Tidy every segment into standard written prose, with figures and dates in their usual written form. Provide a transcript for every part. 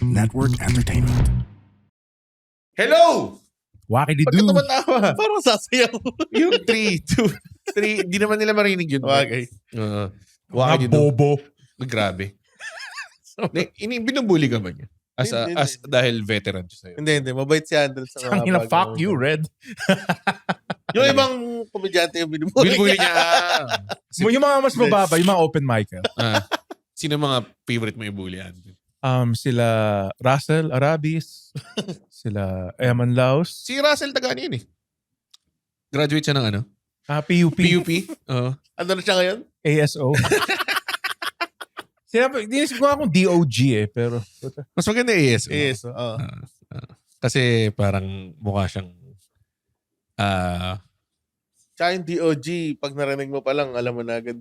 Network Entertainment. Hello! Wakididoo. Bakit tumatawa? Parang sasayaw. Yung 3, 2, 3, di naman nila marinig yun. Bagay. Mga bobo. Grabe. Binubuli ka ba niya? Hindi. Dahil veteran siya sa'yo. Hindi. Mabait si Andres sa mga Tangina, bagay. fuck you, Red. Yung ibang komedyante yung binubuli Binubuli niya. niya. Yung mga mas mababa, yung mga open mic. Sino mga favorite mo ibuli? Sila Russell Arabis, sila Eman Laos, Si Russell taga yun eh. Graduate siya ng ano? PUP, PUP? Oo. Ano na siya ngayon? ASO. Dinisip ko nga akong DOG pero Mas maganda AS. Yes. Oo. Kasi parang mukha siyang Tsaka yung DOG, pag narinig mo pa lang, alam mo na agad.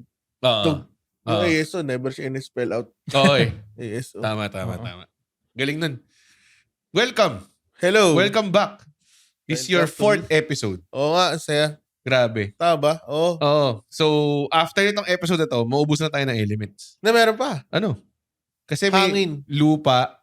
Yung ASO, never siya in-spell out. Oo eh. ASO. Tama. Galing nun. Welcome. Hello. Welcome back. This is your 4th episode. Oo nga, saya. Grabe. Tama ba? Oo. Oo. So, after itong episode na to, maubos na tayo ng elements. Na meron pa. Ano? Kasi may Hangin. lupa,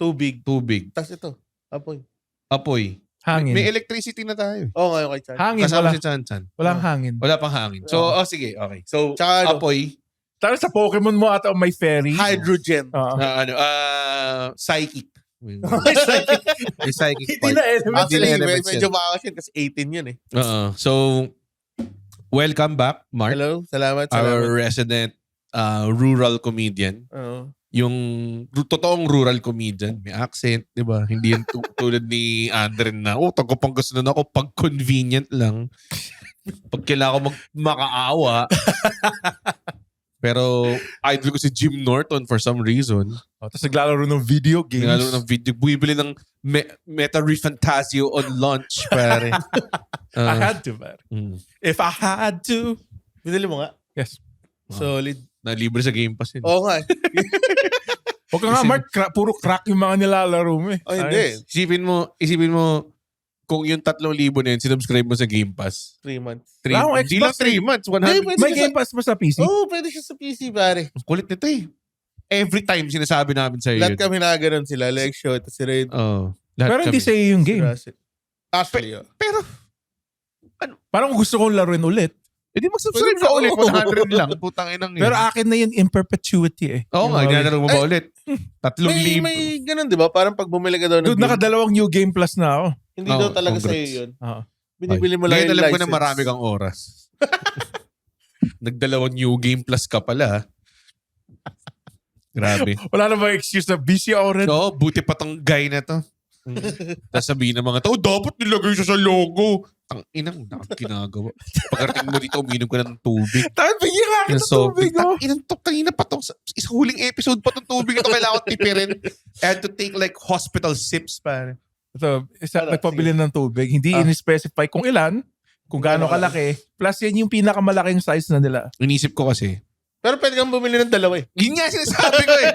Tubig. tubig, Tapos ito. Apoy. apoy. hangin. May electricity na tayo. Oo nga yung kay Chan. Hangin, Kasama wala, si Chan Chan. walang hangin. Wala pang hangin. So, sige. Okay. So, Tsaka ano? apoy. Tapos sa Pokemon mo ata may fairy. Hydrogen. Oo. Psychic. May psychic Hindi part. na element. Hindi na Actually, elements medyo yan. baka kasi 18 yun eh. So, welcome back, Mark. Hello. Salamat. Our resident rural comedian. Oo. Yung totoong rural comedian. May accent, di ba? Hindi yung tulad ni Andren na, taga-Pangasinan ako pag convenient lang. Pag kailangan ko makaawa. Pero idol ko si Jim Norton for some reason. Tapos naglalaro ng video games. Naglalaro ng video. Bumibili ng Meta Refantasio on launch, pare. I had to, man. If I had to. Binili mo nga? Yes. Solid. Na libre sa Game Pass yun. Oo nga. Huwag ka nga, Mark. Puro crack yung mga nilalaro mo eh. Oh, hindi. Isipin mo, kung yung 3,000 na yun, sinubscribe mo sa Game Pass. 3 months. Wala akong Hindi lang Xbox 3 months. 100. Hindi, May Game Pass ba sa PC? Oo, pwede siya sa PC, pare. Ang kulit nito eh. Every time sinasabi namin sa'yo Lahat yun. kami nakaganon sila. Like show, ito si Red. Oo. Lahat Pero hindi kami. sa'yo yung Si game. Russell. Actually, oh. Pero, Parang gusto kong laruin ulit. hindi mag-subscribe ka ulit. 100 lang. Putang inang yun. Pero akin na yun in perpetuity eh. Oo nga, ginanaro mo ba ulit? 3,000. May ganun, di ba? Parang pag bumili ka daw ng Dude, game, nakadalawang new game plus na ako. hindi daw Oh, talaga congrats. sa'yo yun. Oo. Binibili mo lang Ngayon yung alam ko license. na marami kang oras. Nagdalawang new game plus ka pala. Ha? Grabe. Wala na ba excuse na busy ako rin? Oo, buti pa tong guy na to. Tapos sabihin ng mga tao, dapat nilagay siya sa logo. Ang inang ginagawa. Pagkarating mo dito, uminom ka ng tubig. Tayo, bigyan ka kita tubig oh. Inang to, kanina pa to. Sa huling episode pa tong tubig ito, kailangan tipirin. I had to take like hospital sips, pare. Ito, Tara, nagpabili ng tubig. Hindi in-specify kung ilan, kung gaano kalaki. Plus yan yung pinakamalaking size na nila. Inisip ko kasi. Pero pwede kang bumili ng dalawa eh. Yun nga sinasabi ko eh.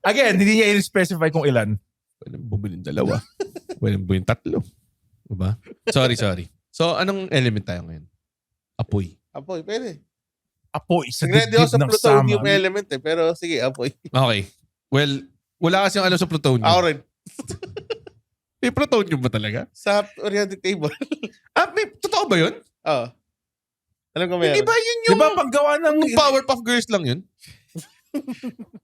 Again, hindi niya in-specify kung ilan. Pwede bumili ng 2. Pwede bumili ng 3. Diba? Sorry. So, anong element tayo ngayon? Apoy. Apoy, pwede. Apoy sa Nag-ready ako dibdib sa ng plutonium sama. element eh. Pero sige, apoy. Okay. Well, wala kasi yung alam sa plutonium. Ako rin. May plutonium ba talaga? Sa periodic table. Totoo ba yun? Oo. Alam ko meron. Hindi ba yun Di yung ba panggawa ng Powerpuff Girls lang yun?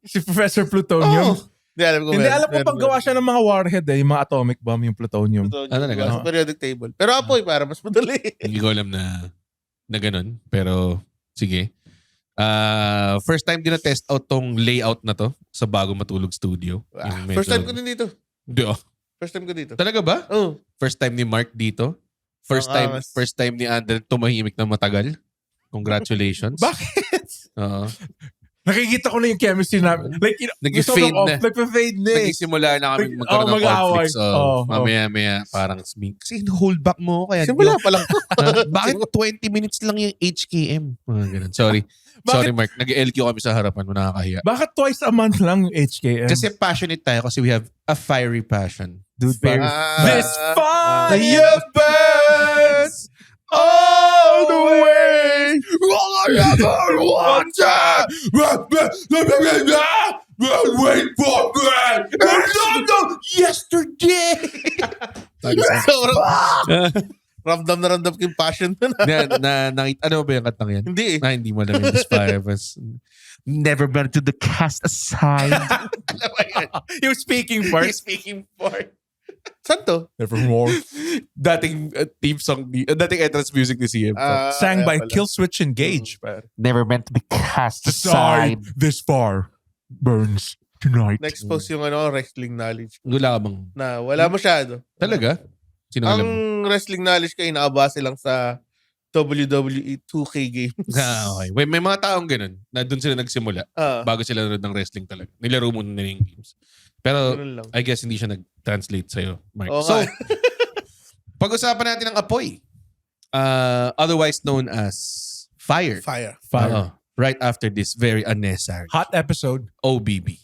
si Professor Plutonium? Oo. Hindi, alam ko Hindi, meron. alam ko panggawa siya ng mga warhead eh. Yung mga atomic bomb, yung plutonium. Plutonium, Ano talaga? diba? Sa periodic table. Pero apoy, para mas madali. Hindi ko alam na ganun. Pero, sige. First time din na-test out tong layout na to sa Bago Matulog Studio. Yung First time medyo- ko din dito. Hindi First time ko dito. Talaga ba? Oo. First time ni Mark dito. First Ang angas. time ni Andren tumahimik na matagal. Congratulations. Bakit? Oo. Nakikita ko na yung chemistry namin. Like, Nag-fade na. Nagpa-fade na eh. Nagsisimula na kami magkaroon ng mag-aaway. conflicts. Oo. Mamaya parang kasi hold back mo ako. Kaya Simula pa lang. bakit 20 minutes lang yung HKM? Ganun. Sorry. Sorry Mark. Nag-LQ kami sa harapan mo. Nakakahiya. Bakit twice a month lang yung HKM? Kasi passionate tayo kasi we have a fiery passion. Dude, very... This fire burns all the way. All I ever wanted. Wait for me. Sorry. Sobrang ramdam na ramdam ko yung passion na. Ano ba yung katang yan? Hindi eh. Hindi mo alam yung Inspire Us. Never meant to the cast aside. Alam mo yan. Yung speaking part. Speaking part. Saan to? Nevermore. Dating theme song, dating entrance music ni CM. Sang by kaya pala. Killswitch Engage. Never meant to be cast Aside this far burns tonight. Na-expose yung wrestling knowledge. Wala ka bang... Na wala masyado. Talaga? Sino Ang alam mo? wrestling knowledge ko inaabase lang sa WWE 2K games. Okay. May mga taong ganun na doon sila nagsimula bago sila nanood ng wrestling talaga. Nilaro mo na yung games. Pero Ganun lang. I guess hindi siya nag-translate sa'yo, Mark. Oo So, nga. pag-usapan natin ang apoy. Otherwise known as fire. Fire. Oo. Right after this very unnecessary Hot episode. OBB.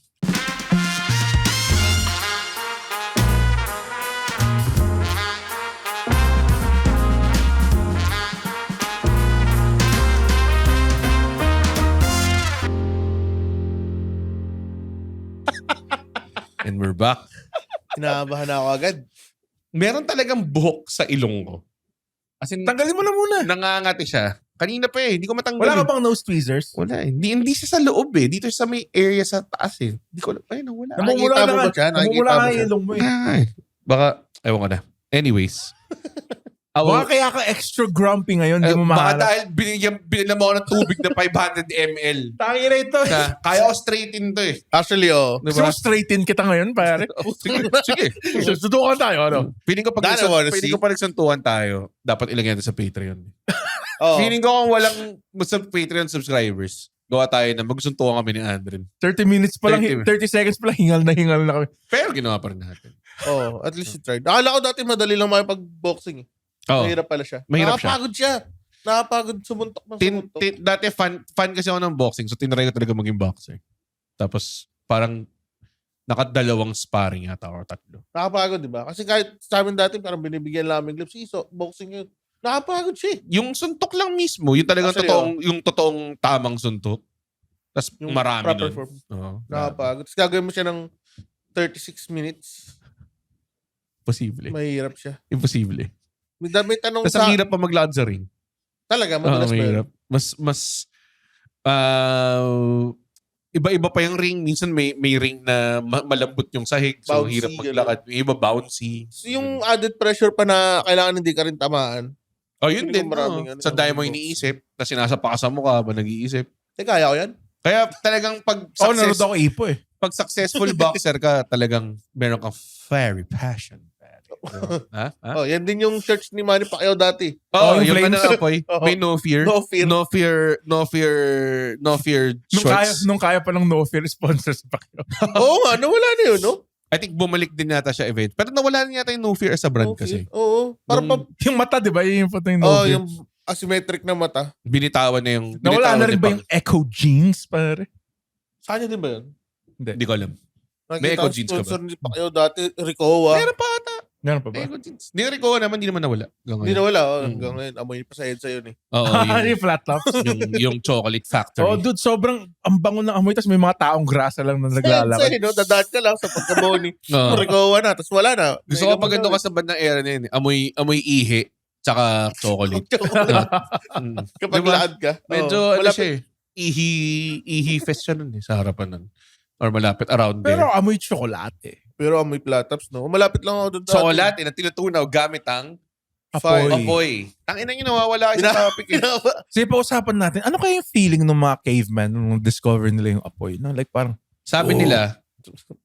And we're back. Kinakabahan ako agad. Meron talagang buhok sa ilong ko. As in, Tanggalin mo na muna. nangangati siya. Kanina pa hindi ko matanggal. Wala ka bang nose tweezers? Wala eh. Hindi siya sa loob eh. Dito siya sa may area sa taas eh. Hindi ko alam. Ayun, wala. Namumula Nakikita na mo nga. ba siya? Namumula Nakikita nga mo yung siya? ilong mo eh. Ay, baka, ewan ko na. Anyways. Baka kaya ka extra grumpy ngayon, hindi mo baka mahalap. dahil binilam ako ng tubig na 500 ml. Tangi na ito. Na, kaya ko straighten to eh. Actually, Gusto mo straighten kita ngayon, pare? Sige. Susutukan tayo, ano? Feeling ko Dana wanna see? pag nagsuntuhan tayo, dapat ilagyan natin sa Patreon. Oh. Feeling ko kung walang sa Patreon subscribers, gawa tayo na magsuntuhan kami ni Andren. 30 minutes pa lang, 30 30 seconds pa lang, hingal na kami. Pero ginawa pa rin natin. Oh, at least you tried. Akala ko dati madali lang makipag-boxing eh. Oh. Mahirap pala siya. Mahirap siya. Nakapagod siya. Nakapagod sumuntok ng sumuntok. Dati fan kasi ako ng boxing, so tinry ko talaga maging boxer. Tapos parang nakadalawang sparring yata or 3. Nakapagod, di ba? Kasi kahit sa amin dati, parang binibigyan namin gloves. So, boxing yun. Nakapagod siya eh. Yung suntok lang mismo, yung talagang Actually, yung totoong tamang suntok. Tapos Yung marami proper nun. form. Oo. Nakapagod. Tapos gagawin mo siya ng 36 minutes. Posible. Mahirap siya. Imposible. May tanong Tapos ang hirap pa maglakad sa ring. Talaga, madalas ba yun? Mahirap. Iba-iba pa yung ring. Minsan may ring na malambot yung sahig. So, Bouncy, hirap maglakad. Yung iba bouncy. So, yung added pressure pa na kailangan hindi ka rin tamaan. Oh, yun Feeling din. ko maraming ano, Sa dami mo boxing. iniisip. Na sinasapa ka sa mukha ba nag-iisip. Kaya ko yan? Kaya talagang Nanood ako ipo eh. pag successful boxer ka, talagang meron kang very passion. Ha? Oh, yan din yung church ni Manny Pacquiao dati. Oh, yung yung flames. ano, Apoy. Oo. May no fear. No fear. No fear. No fear. No fear shorts. Nung kaya pa ng no fear sponsors pa kayo. Oo nga, nawala na yun, no? I think bumalik din yata siya event. Pero nawala na yata yung no fear sa brand No kasi. fear. Oo. Parang Nung- Yung mata, di ba? Yung photo yung no fear. yung asymmetric na mata. Binitawan na yung... Nawala binitawan na rin ni ba Pang. yung Echo Jeans, pare? Sa kanya din ba yun? Hindi ko alam. May Nakita Echo ko jeans ka ba? sponsor ni Pacquiao dati, Ricoa. Meron pa ata. Meron pa ba? May jeans. Hindi rin ko naman, hindi naman nawala. Hindi nawala. Oh, Mm. hanggang ngayon, amoy pa sa EDSA yun eh. Oo, Yung flat tops. yung chocolate factory. Oh, dude, sobrang ang bango ng amoy. Tapos may mga taong grasa lang na EDSA naglalakad. eh, no? Dadaan ka lang sa pagkaboni. Oo. Ricoa na, tapos wala na. Gusto ko pag ganito ka sa bandang era na yun. Amoy ihi, tsaka chocolate. Mm. Kapag Diba? laad ka. Medyo Oo, ano siya eh. Ihi fest siya nun eh, sa harapan nun. Or malapit around there. Pero amoy tsokolate. Pero amoy platops, no? Malapit lang ako doon dati. Chocolate na tinutunaw gamit ang Apoy. apoy. Tangina nyo, nawawala kayo sa topic eh. Sige, pag-usapan natin, ano kaya yung feeling ng mga cavemen nung discover nila yung apoy? No? Like parang, Sabi Oh. nila,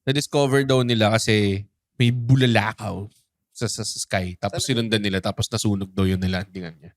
na-discover daw nila kasi may bulalakaw sa sky. Tapos sinundan nila, tapos nasunog daw yung nilandingan niya.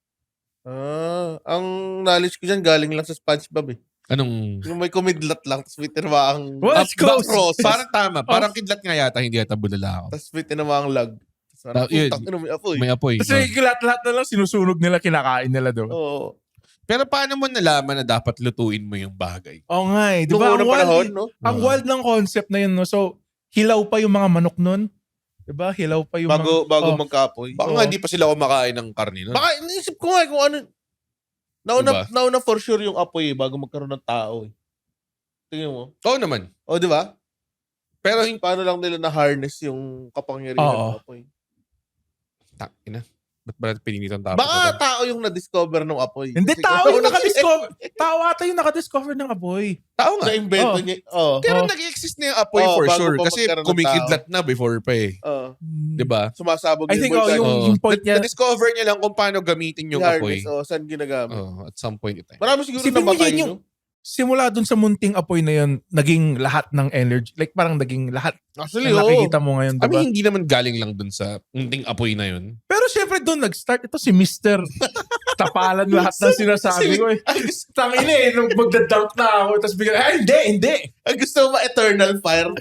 Ang knowledge ko dyan galing lang sa SpongeBob eh. Anong... Yung may kumidlat lang, tapos may tinamaang... Well, let's go. Parang tama. Parang kidlat nga yata, hindi yata bulalakaw. Tapos may tinamaang lag. Tapos Yun. parang, may apoy. May apoy. kasi lahat na lang sinusunog nila, kinakain nila doon. Oo. Pero paano mo nalaman na dapat lutuin mo yung bagay? Oo nga eh. Di Noong ba? unang panahon, no? Ang wild ng concept na yun, no? So, hilaw pa yung mga manok nun. Di ba? Hilaw pa yung Bago Oh. magkapoy. Baka Oo. nga hindi pa sila kumakain ng karne nun. Baka iniisip ko nga kung ano... Nauna for sure yung apoy eh, bago magkaroon ng tao eh. Tingnan mo. Oo naman. O, di ba? Pero Paano lang nila na-harness yung kapangyarihan Oo. ng apoy? Ina. Ba't ba natin pinilitan tapos? Baka tao yung na-discover ng apoy. Hindi, Kasi tao kung yung ano nakadiscover. Tao ata yung nakadiscover ng apoy. Tao nga. na-invento Oh. niya. Oh. Pero Oh. nag-exist na yung apoy Oh, for bago sure. pa Kasi magkaroon ng kumikidlat na before pa eh. Oh. Diba? Sumasabog I think vulkan. yung point niya. Na-discover niya lang kung paano gamitin yung apoy. harness. Oh, saan ginagamit? At some point in time. Marami siguro Isipin mo namatay, yun yung- simula dun sa munting apoy na yun, naging lahat ng energy. Like parang naging lahat Actually, na oo. nakikita mo ngayon, I diba? mean, hindi naman galing lang dun sa unting apoy na yun. Pero syempre doon nag-start ito si Mr. Tapalan lahat ng sinasabi ko eh. Tangina eh, nung magdadunk na ako, tapos bigla, hindi. Ang gusto mo eternal fire.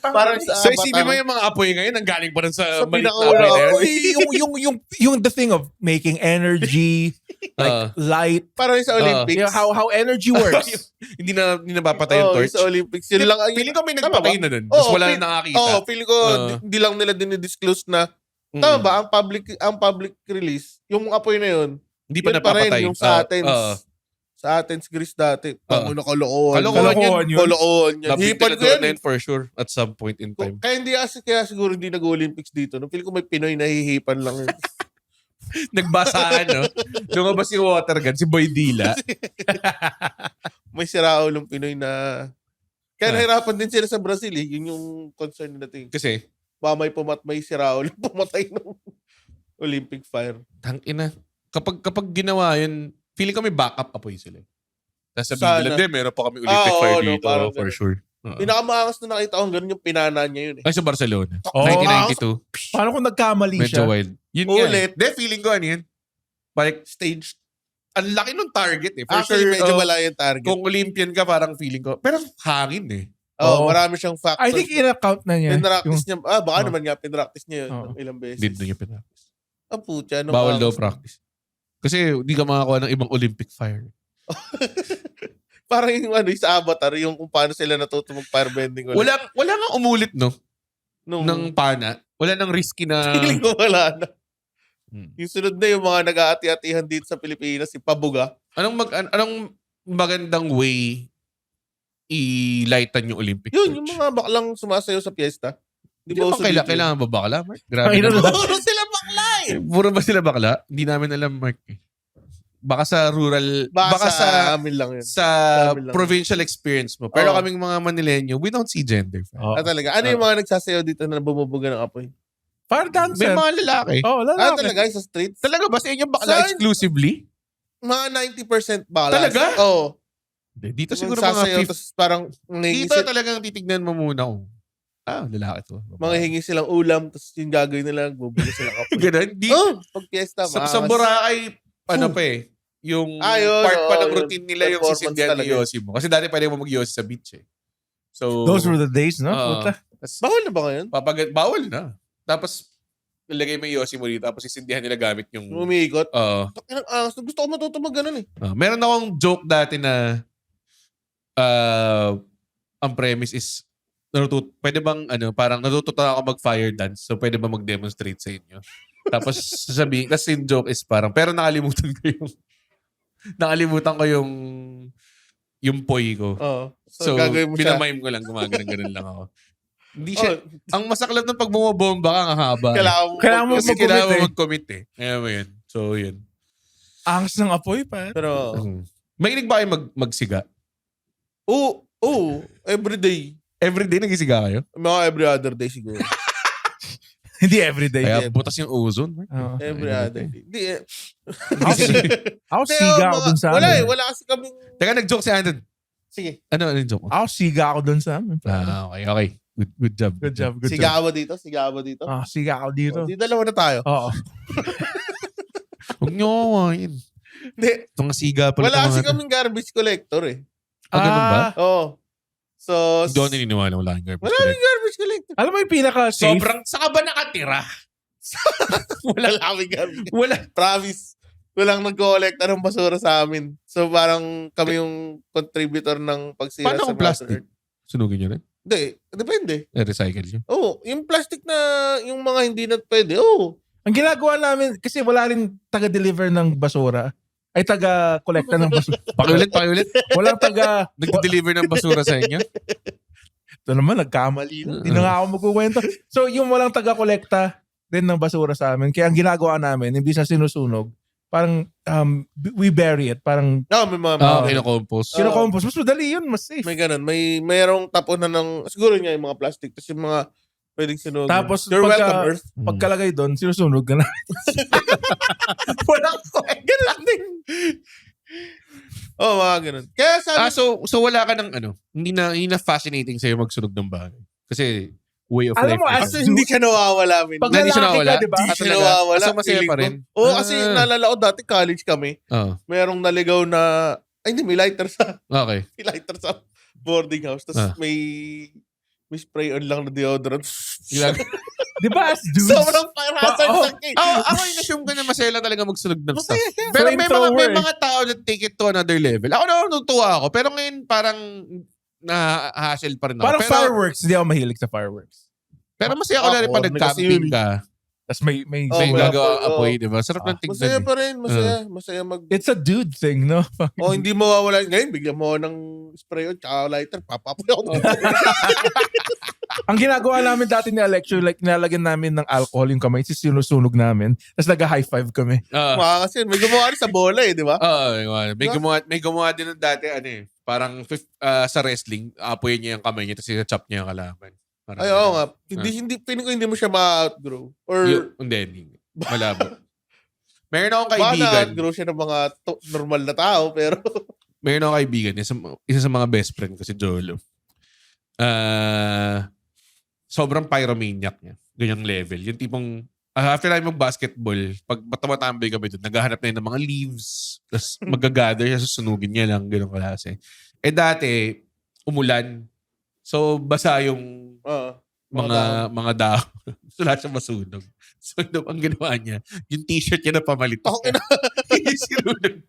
Parang sa So, isipin mo yung mga apoy ngayon, ang galing pa rin sa Sa maliit na pinakaunang apoy na yun. apoy. yung the thing of making energy, like light, Parang sa Olympics. you know, how energy works. Hindi na napatay yung Oh, torch. sa Olympics. Yun lang. Feeling ko may Tama nagpatay ba? na dun. Tapos Oo, wala feel- na nakakita. Oo, feeling ko hindi lang nila dinidisclose na tama ba ang public release, yung apoy na yun. Hindi pa Yun pa rin, napapatay. yung sa Athens. Sa Athens, Greece dati. Pang kalokohan. Kalokohan yun. Kalokohan yan. Hipan ko yan. Na yun for sure at some point in time. Kaya siguro hindi nag-Olympics dito. No? Feeling ko may Pinoy na hihipan lang yun. Nagbasaan, no? Lumabas yung water gun, si Boy Dila. May siraulong Pinoy na... Kaya nahirapan din sila sa Brazil eh. Yun yung concern natin. Kasi, May siraulong pumatay ng Olympic fire. tangina. Kapag ginawa yun, feeling ko may backup apoy sila. Tapos sabihin Sana. nila, "Hindi, meron pa kami Olympic fire oo, no, dito." parang For ganun. sure. Pinakamaangas na nakita ko ganun yung pinana niya yun eh. Ay, sa Barcelona. Oo. 1992. Paano kung nagkamali Medyo siya? wild. Yun Ulit. nga. Feeling ko ano yun. Like, Stage. ang laki nung target eh. For Actually, sure, medyo wala yung target. kung Olympian ka, parang feeling ko. Pero hangin eh. Oo. Marami siyang factors. I think in-account na niya. Pinractice niya. Baka Oh. naman nga, pinractice niya yun Oo. ng ilang beses. Hindi nyo pinractice. Ang putya. Bawal daw practice. Kasi hindi ka makakuha ng ibang Olympic fire. Parang yung sa Avatar, yung kung paano sila natuto mag-firebending. Wala nga umulit, no? Nung, Ng pana. Wala nang risky na... feeling ko wala na. Hmm. Yung sunod na yung mga nag-aati-atihan dito sa Pilipinas, si Pabuga. Anong magandang way i-lightan yung Olympic Yun, torch? yung mga baklang sumasayaw sa piyesta. Hindi ba kailangan ba bakla, Mark? Grabe Ay, naman. Puro sila bakla eh. Puro ba sila bakla? Hindi namin alam, Mark. Baka sa rural, Baka sa amin lang yun. sa amin lang. provincial experience mo. Pero Oo. kaming mga Manileño, we don't see gender. Oo. Talaga. Ano yung mga nagsasayaw dito na bumubuga ng apoy? Fire May dancer. mga lalaki. Oh, lalaki. Talaga sa streets? Talaga ba sa inyo bakla Saan? exclusively? Mga 90% balas. Talaga? Oo. Dito siguro mga Sasayaw, 50. tapos parang nangihingi Dito sila, talagang titignan mo muna kung lalaki to. mga hingi silang ulam, tapos yung gagawin nila, bubuga silang apoy. Ganun. Pag piyesta, Sa Boracay, ano pa eh, yung part pa ng routine nila yung Performance sisindihan ni talaga. Yossi mo. Kasi dati pwede mo mag-Yossi sa beach eh. So, Those were the days, no? Oo. Puta. Bawal na ba ngayon? bawal na. Tapos, ilagay mo yung Yossi mo dito, tapos sisindihan nila gamit yung... Umiikot. Oo. Takinang angas. Gusto ko matuto mag ganun eh. Meron akong joke dati na ang premise is pwede bang parang natututo ako mag-fire dance, so pwede ba mag-demonstrate sa inyo? Tapos sasabihin, kasi yung joke is parang, pero nakalimutan ko yung poy ko. Oo. So, gagawin mo siya. pinamime ko lang, gumagano'n lang ako. Hindi siya, ang masaklap ng pag bumabomba ka, ang haba. Kailangan mo Kasi mag-commit kailangan mo eh. mag-commit eh. Kaya mo yun. So, yun. Angas ng apoy pa. Pero, Mahilig ba kayo magsiga? everyday. Everyday nagisiga kayo? Mga every other day siguro. Hindi everyday. Kaya butas yung ozone. Oo. Every other day. Hindi eh. Ako siga ako dun sa Wala amin. Wala kasi kaming... Teka, nag-joke si Andon. Sige. Ano yung joke mo? Ako siga ako dun sa amin. Okay. Good job. Good job. Sigawa dito. Siga Siga ako dito. Di dalawa na tayo. Oo. Huwag niyo kawain. Hindi. Itong siga pala. Wala kasi kaming garbage collector eh. Ganun ba? Oo. So, Hindi ako naniniwala wala kang garbage. wala rin garbage collector. Alam mo yung pinaka-safe? Sobrang, saka ba nakatira? Wala kaming garbage. Wala. Promise. Walang nag-collector ng basura sa amin. So, parang kami yung contributor ng pagsira Paano sa kung plastic? Mother Earth. Sunugin nyo rin? Hindi. Depende. Recycle nyo? Oo. Yung plastic na, yung mga hindi na pwede. Oo. Ang ginagawa namin, kasi wala rin taga-deliver ng basura. Ay, taga-collecta ng basura. Pakiulit. Walang taga... Nag-deliver ng basura sa inyo? Ito naman, nagkamali na. Hindi na nga ako magkukwento. So, yung walang taga-collecta din ng basura sa amin. Kaya ang ginagawa namin, imbis na sinusunog, parang we bury it. Parang May mga kinokompose. kinokompose. Mas madali yun, mas safe. may ganun. Mayroong tapunan ng, siguro nga yung mga plastic. Tapos yung mga pwedeng sinunog. Tapos You're welcome, Earth. pagkalagay doon, sinusunog ka na. Walang Ganun din. Mga ganun. Kaya sabi, So wala ka ng hindi na fascinating sa'yo magsunog ng bagay. Kasi way of Alam life. mo, na. as hindi ka nawawala. Pag Hindi siya lalaki nawawala? ka, di ba? Hindi Ah, siya talaga? nawawala. So, masaya feeling pa ko. rin? Oo, kasi naalala ko dati college kami. Oo. Mayroong naligaw na, hindi, may lighter sa Okay. boarding house. Tapos may spray on lang na deodorant. Di ba as dudes? Sobrang parasan Oh. sa akin. Ako in-assume ko na masaya lang talaga magsunog ng stuff. Masaya siya. Pero may Flamethrower. mga tao na take it to another level. Ako na natutuwa ako. Pero ngayon parang na-hassle pa rin ako. Parang Pero, fireworks. Hindi ako mahilig sa fireworks. pero masaya ako na rin pag Ako, nag-camping kasi ka. Tapos may May may gagawa apoy, apoy, di ba? Sarap ng Masaya tignan. pa rin. Masaya mag... it's a dude thing, no? hindi mawawala. Ngayon, bigyan mo ng spray on tsaka lighter. Papapoy ako. Ang ginagawa namin dati ni Alexio, like nilalagyan namin ng alcohol yung kamay, sinusunog namin. Tapos nag-high five kami. Kasi may gumawa rin sa bola eh, di ba? May gumawa din ng dati, parang sa wrestling, apoy niya yung kamay niya, tapos chop niya yung kalaban. Parang, Ay, oo nga. Feeling ko hindi mo siya ma-outgrow. Or Hindi. Malabo. Meron akong baka kaibigan. na-outgrow siya ng mga normal na tao, pero... Meron akong kaibigan. Isa sa mga best friend ko, si Jolo. Sobrang pyromaniac niya. Ganyang level. Yung tipong, after namin mag-basketball, pag matamatambay kami doon, naghahanap na yun ng mga leaves, tapos magagather siya, susunugin niya lang, gano'ng klase. Dati, umulan. So, basa yung mga dahon. So, lahat siya masunog. So, ang ginawa niya, yung t-shirt niya na pamalit. Sinunog.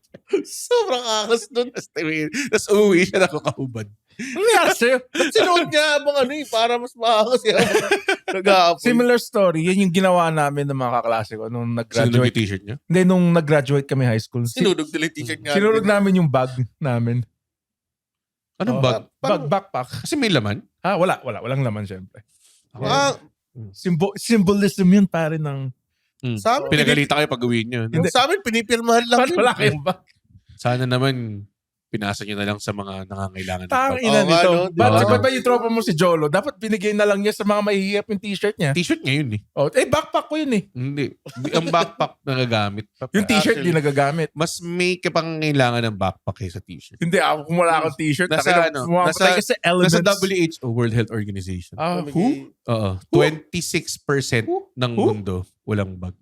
Sobrang akas doon. Tapos uuwi siya nakakahubad. Ano nangyari sa'yo? Sinuot niya habang para mas maakas siya. Nag-aapoy. Similar story. Yan yung ginawa namin ng mga kaklase ko nung Sinunog nag-graduate. yung t-shirt niya? Hindi, nung nag-graduate kami high school. Sinunog nila yung t-shirt niya. Sinunog namin yung bag namin. Anong bag? Backpack. Kasi may laman. Wala. Walang laman, syempre. Symbolism yun pare ng... Sa amin, Pinagalita kayo pag uwi niyo. No? Sa amin, pinipirmahan lang yun. Wala kayong bag. Sana naman pinasa niyo na lang sa mga nangangailangan ng bag. Tangina Oo nga, nito. no? Ba't Diba? ba yung tropa mo si Jolo? Dapat binigay na lang niya sa mga mahihirap yung t-shirt niya. T-shirt niya yun eh. Backpack ko yun eh. Hindi. Ang backpack nagagamit. Yung t-shirt Actually. di nagagamit. Mas may kapangailangan ng backpack kaysa t-shirt. Hindi ako, kung wala akong t-shirt. Nasa Mamatay ka sa elements. Nasa WHO, World Health Organization. Who? Oo. 26% ng mundo walang bag.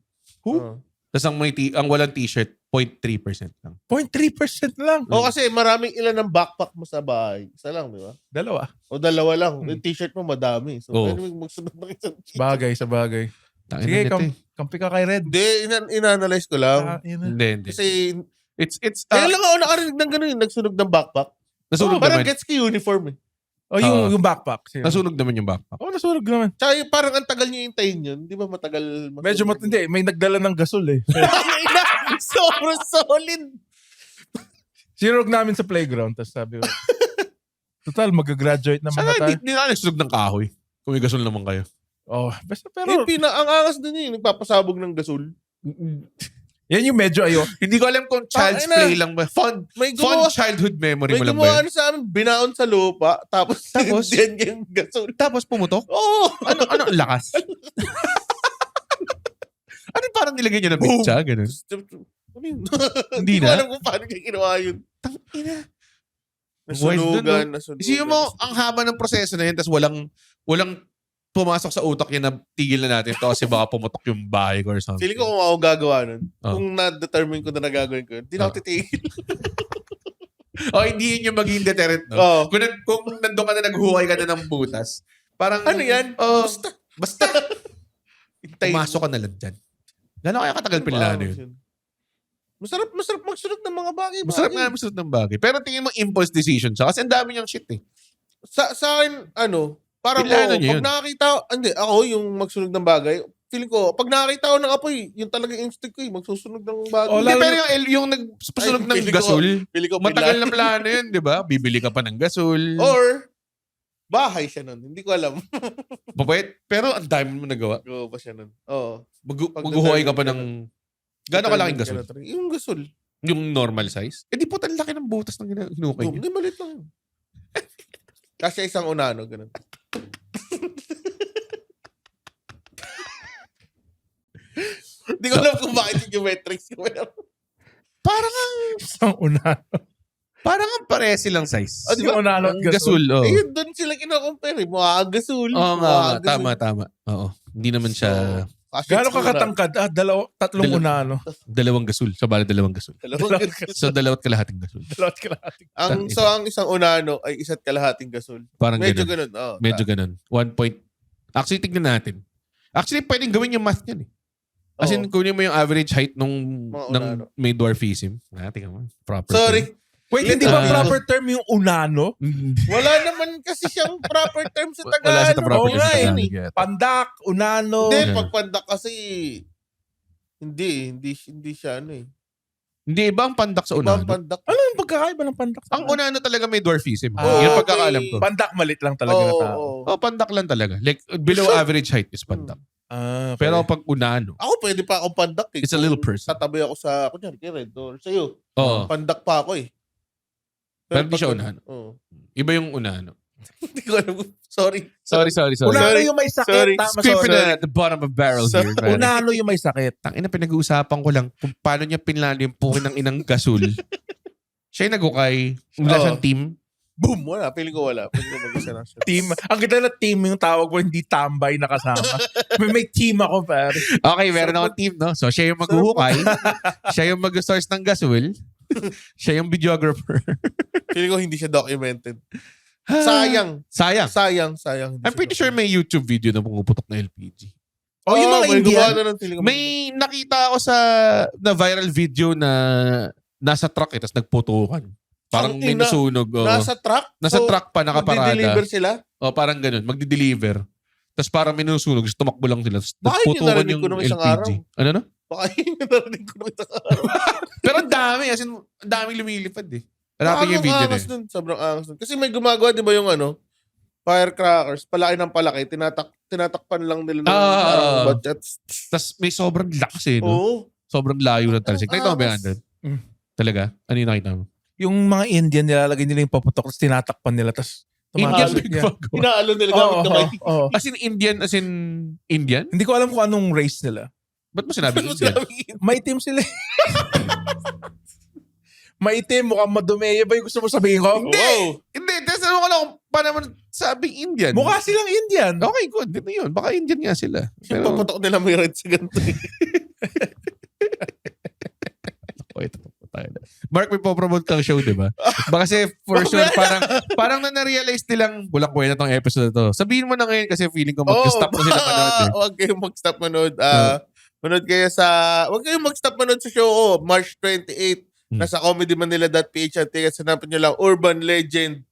Tapos ang walang t-shirt, 0.3% lang. 0.3% lang. Kasi maraming ilan ng backpack mo sa bahay. Isa lang, di ba? Dalawa. O dalawa lang. Yung t-shirt mo madami. So, Oo. pwede mo magsunod ng isang t-shirt. Bagay sa bagay. Sige, kampi ka kay Red. Hindi, ina-analyze ko lang. Hindi. Kasi, It's kaya lang ako nakarinig ng gano'n, nagsunog ng backpack. nasunog Parang naman. gets ko uniform eh. Yung backpack. Siya. Nasunog naman yung backpack. Nasunog naman. Tsaka parang ang tagal niyo hintayin yun. Di ba matagal? Medyo matindi. May nagdala ng gasol eh. Sobrang solid. Sinunog namin sa playground. Tapos sabi ko, total, mag-graduate naman Sana na tayo. hindi na nasunog ng kahoy. Kung may gasol naman kayo. Basta pero, Ang angas din yun. Nagpapasabog ng gasol. yan yung medyo Hindi ko alam kung child's Tangina. play lang ba. Fond May gumawa, childhood memory may mo lang gumawa ba yun? sa amin, binaon sa lupa, tapos yan yung gasol. Tapos pumutok? Oo. Ano ang lakas? Ano parang nilagay niya ng pizza? Ganun. Ano yun? Hindi ko na? alam kung paano niya ginawa yun. Tangina. Nasunugan. Isipin mo, ang haba ng proseso na yun, tapos walang pumasok sa utak niya na tigil na natin to kasi baka pumutok yung bahay ko or something. Feeling ko kung ako gagawa nun, Oh. kung na-determine ko na nagagawin ko yun, hindi na ako titigil. Hindi yun yung magiging deterrent, no? Oo. Kung nandun ka na naghuhukay ka na ng butas, parang... Ano yan? Basta. Hintayin Pumasok ka na lang dyan. Gano'n kaya katagal pinlano yun? Masarap magsunod ng mga bagay. Masarap nga masunod ng bagay. Pero tingin mo impulse decision siya kasi ang dami niyang shit eh. Sa akin, parang Pinlano niya pag yun. nakakita, ako yung magsunog ng bagay, feeling ko, pag nakakita ko ng apoy, yung talagang instinct ko magsusunog ng bagay. Hindi, pero yung nagpasunog ng feeling ko- gasol, Feeling ko matagal na plano yun, di ba? Bibili ka pa ng gasol. Or, Bahay siya nun. Hindi ko alam. Papayat. Pero ang dami mo nagawa. Gawa pa siya nun. Oo. Maghuhuhay ka pa ng... Gano'ng kalaking gasol? Yung gasol. Yung normal size? Eh di po ang laki ng butas ng hinukay niyo. Hindi, malit lang yun. Kasi isang unano, ganun. Hindi ko alam kung bakit yung geometrics ko. Parang Isang unano. ang pare silang size. Ah, di ba? Yung unano at gasol. Gasol, oo. Eh, doon sila kinocompare. Mukha gasol. Oo nga, tama. Oo. Hindi naman siya Gano'ng kakatangkad? Tatlong Dalawa. unano. dalawang gasol. So, bali dalawang gasol. So, dalawat kalahating gasol. Dalawat kalahati. ang isang unano ay isa't kalahating gasol. Parang Medyo ganun. ganun. Oh, Medyo ganun. 1 point. Actually, tignan natin. Actually, pwedeng gawin yung math yan eh. As in, kunin mo yung average height ng unano. may dwarfism. Tingnan mo. Proper. Sorry. Wait, hindi ba proper term yung unano? term. Wala naman kasi siyang proper term sa Wala Tagalog. siya proper Oo term nga sa eh. Tagalog yet. Pandak, unano. Hindi, Yeah. pagpandak kasi hindi siya ano eh. Hindi, iba ang pandak sa Ibang unano. pandak. Ano yung pagkakaiba ng pandak? Ang unano talaga may dwarfism. Ah, Yan okay. pagkakaalam ko. Pandak malit lang talaga na tao. Oh, pandak lang talaga. Like, below average height is pandak. Ah, okay. Pero pag unano, Ako pwede pa akong pandak eh. it's a little person. Tatabi ako sa, kunyari, kay Red or sa'yo. Oo. Pandak pa ako eh. Pero di pag- siya unahan. Oo. Iba yung unano. Hindi ko alam. Sorry. Sorry. Unano Sorry. yung may sakit. Sorry. Tama, Scraping sorry. at the bottom of barrel Sorry. here. man. Unano yung may sakit. Tangina, pinag-uusapan ko lang kung paano niya pinlano yung pukin ng inang gasol. Siya yung nagukay. Wala Oo. siyang team. Boom! Wala. Feeling ko wala. Feeling ko mag-isa lang siya. Team. Ang ganda na team yung tawag ko, hindi tambay na kasama. may team ako, pare. Okay, meron akong team, no? So, siya yung maghuhukay. Siya yung mag-source ng gasol. Siya yung videographer. Feeling ko hindi siya documented. Sayang. Sayang. Hindi I'm siya pretty sure may YouTube video na pumuputok na LPG. Oh, yung mga may Indian. gumawa na ng feeling ko. May nakita ako na viral video na nasa truck tapos nagputukan. Parang Ang may ina. nasunog. Nasa truck? Nasa So, truck pa, nakaparada. magdi-deliver sila? O, parang ganun. Magdi-deliver. Tapos parang may nasunog. Tapos tumakbo lang sila. Tapos Baka yun yung nagputukan narinig yung ko nung isang LPG. araw. Ano na? Baka yun yung narinig ko nung isang araw. Pero ang dami. As in, ang daming lumilipad eh. Hanapin yung video na Angas eh. nun. Sobrang angas nun. Kasi may gumagawa, di ba yung firecrackers, palaki ng palaki, tinatakpan lang nila ng budgets. Tapos may sobrang lakas eh. No? Oo. Sobrang layo ng talsik. Ang Nakita mo ba yan, angas. Andren? Mm. Talaga? Ano yung nakita mo? Yung mga Indian, nilalagay nila yung paputok, tapos tinatakpan nila, tapos Indian tumatalsik niya. nagpagawa. Inaalo nila gamit Oo, kamay. oo. As in Indian? As in Indian? Hindi ko alam kung anong race nila. Ba't mo sinabi Ano Indian? sinabi? Maitim sila. Maitim, mukhang madumi. Yan ba yung gusto mo sabihin ko? Wow. Hindi, tapos ano ko lang kung paano naman sabing Indian. Mukha silang Indian. Okay, good. Dito yun. Baka Indian nga sila. Yung papatok nila may red sa ganito. Okay, ito po tayo na. Mark, may po-promote kang show, di ba? Baka kasi for sure, parang na-realize nilang walang kwenta tong episode na to. Sabihin mo na ngayon kasi feeling ko mag-stop na sila panood eh. Huwag kayong mag-stop manood. Manood kayo huwag kayong mag-stop manood sa show ko. March 28. Nasa comedymanila.ph at tickets. Hanapin nyo lang Urban Legend.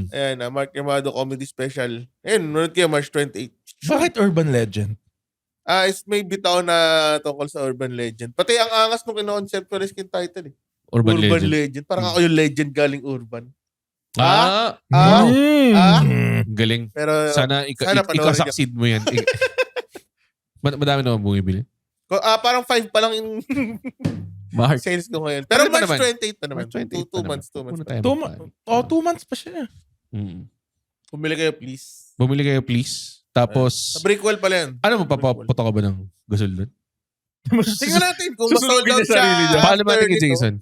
Ayan, Mark Yamado Comedy Special. Ayan, manood kayo March 28. Bakit urban legend? May bitaw na tungkol sa Urban Legend. Pati ang angas nung kino-conceptualize yung title eh. Urban Legend. Legend. Parang ako yung legend galing urban. Galing. Pero Sana sana panoorin ika-succeed mo yan. Madami naman bumibili. parang 5 pa lang yung Mark. sales ko ngayon. Pero Ano pa March naman? 28 pa naman. March 28 2 pa months. naman. 2 months. Puno tayo 2 magpaano. 2 months pa siya. Bumili kayo please. Bumili kayo please. Tapos, Sa Brickwell pala yan. ano mo, papaputo ka ba ng gasol doon? Tingnan natin kung mas sold Susunugin out niya sarili niya. siya. Paano natin kay after nito. Jason?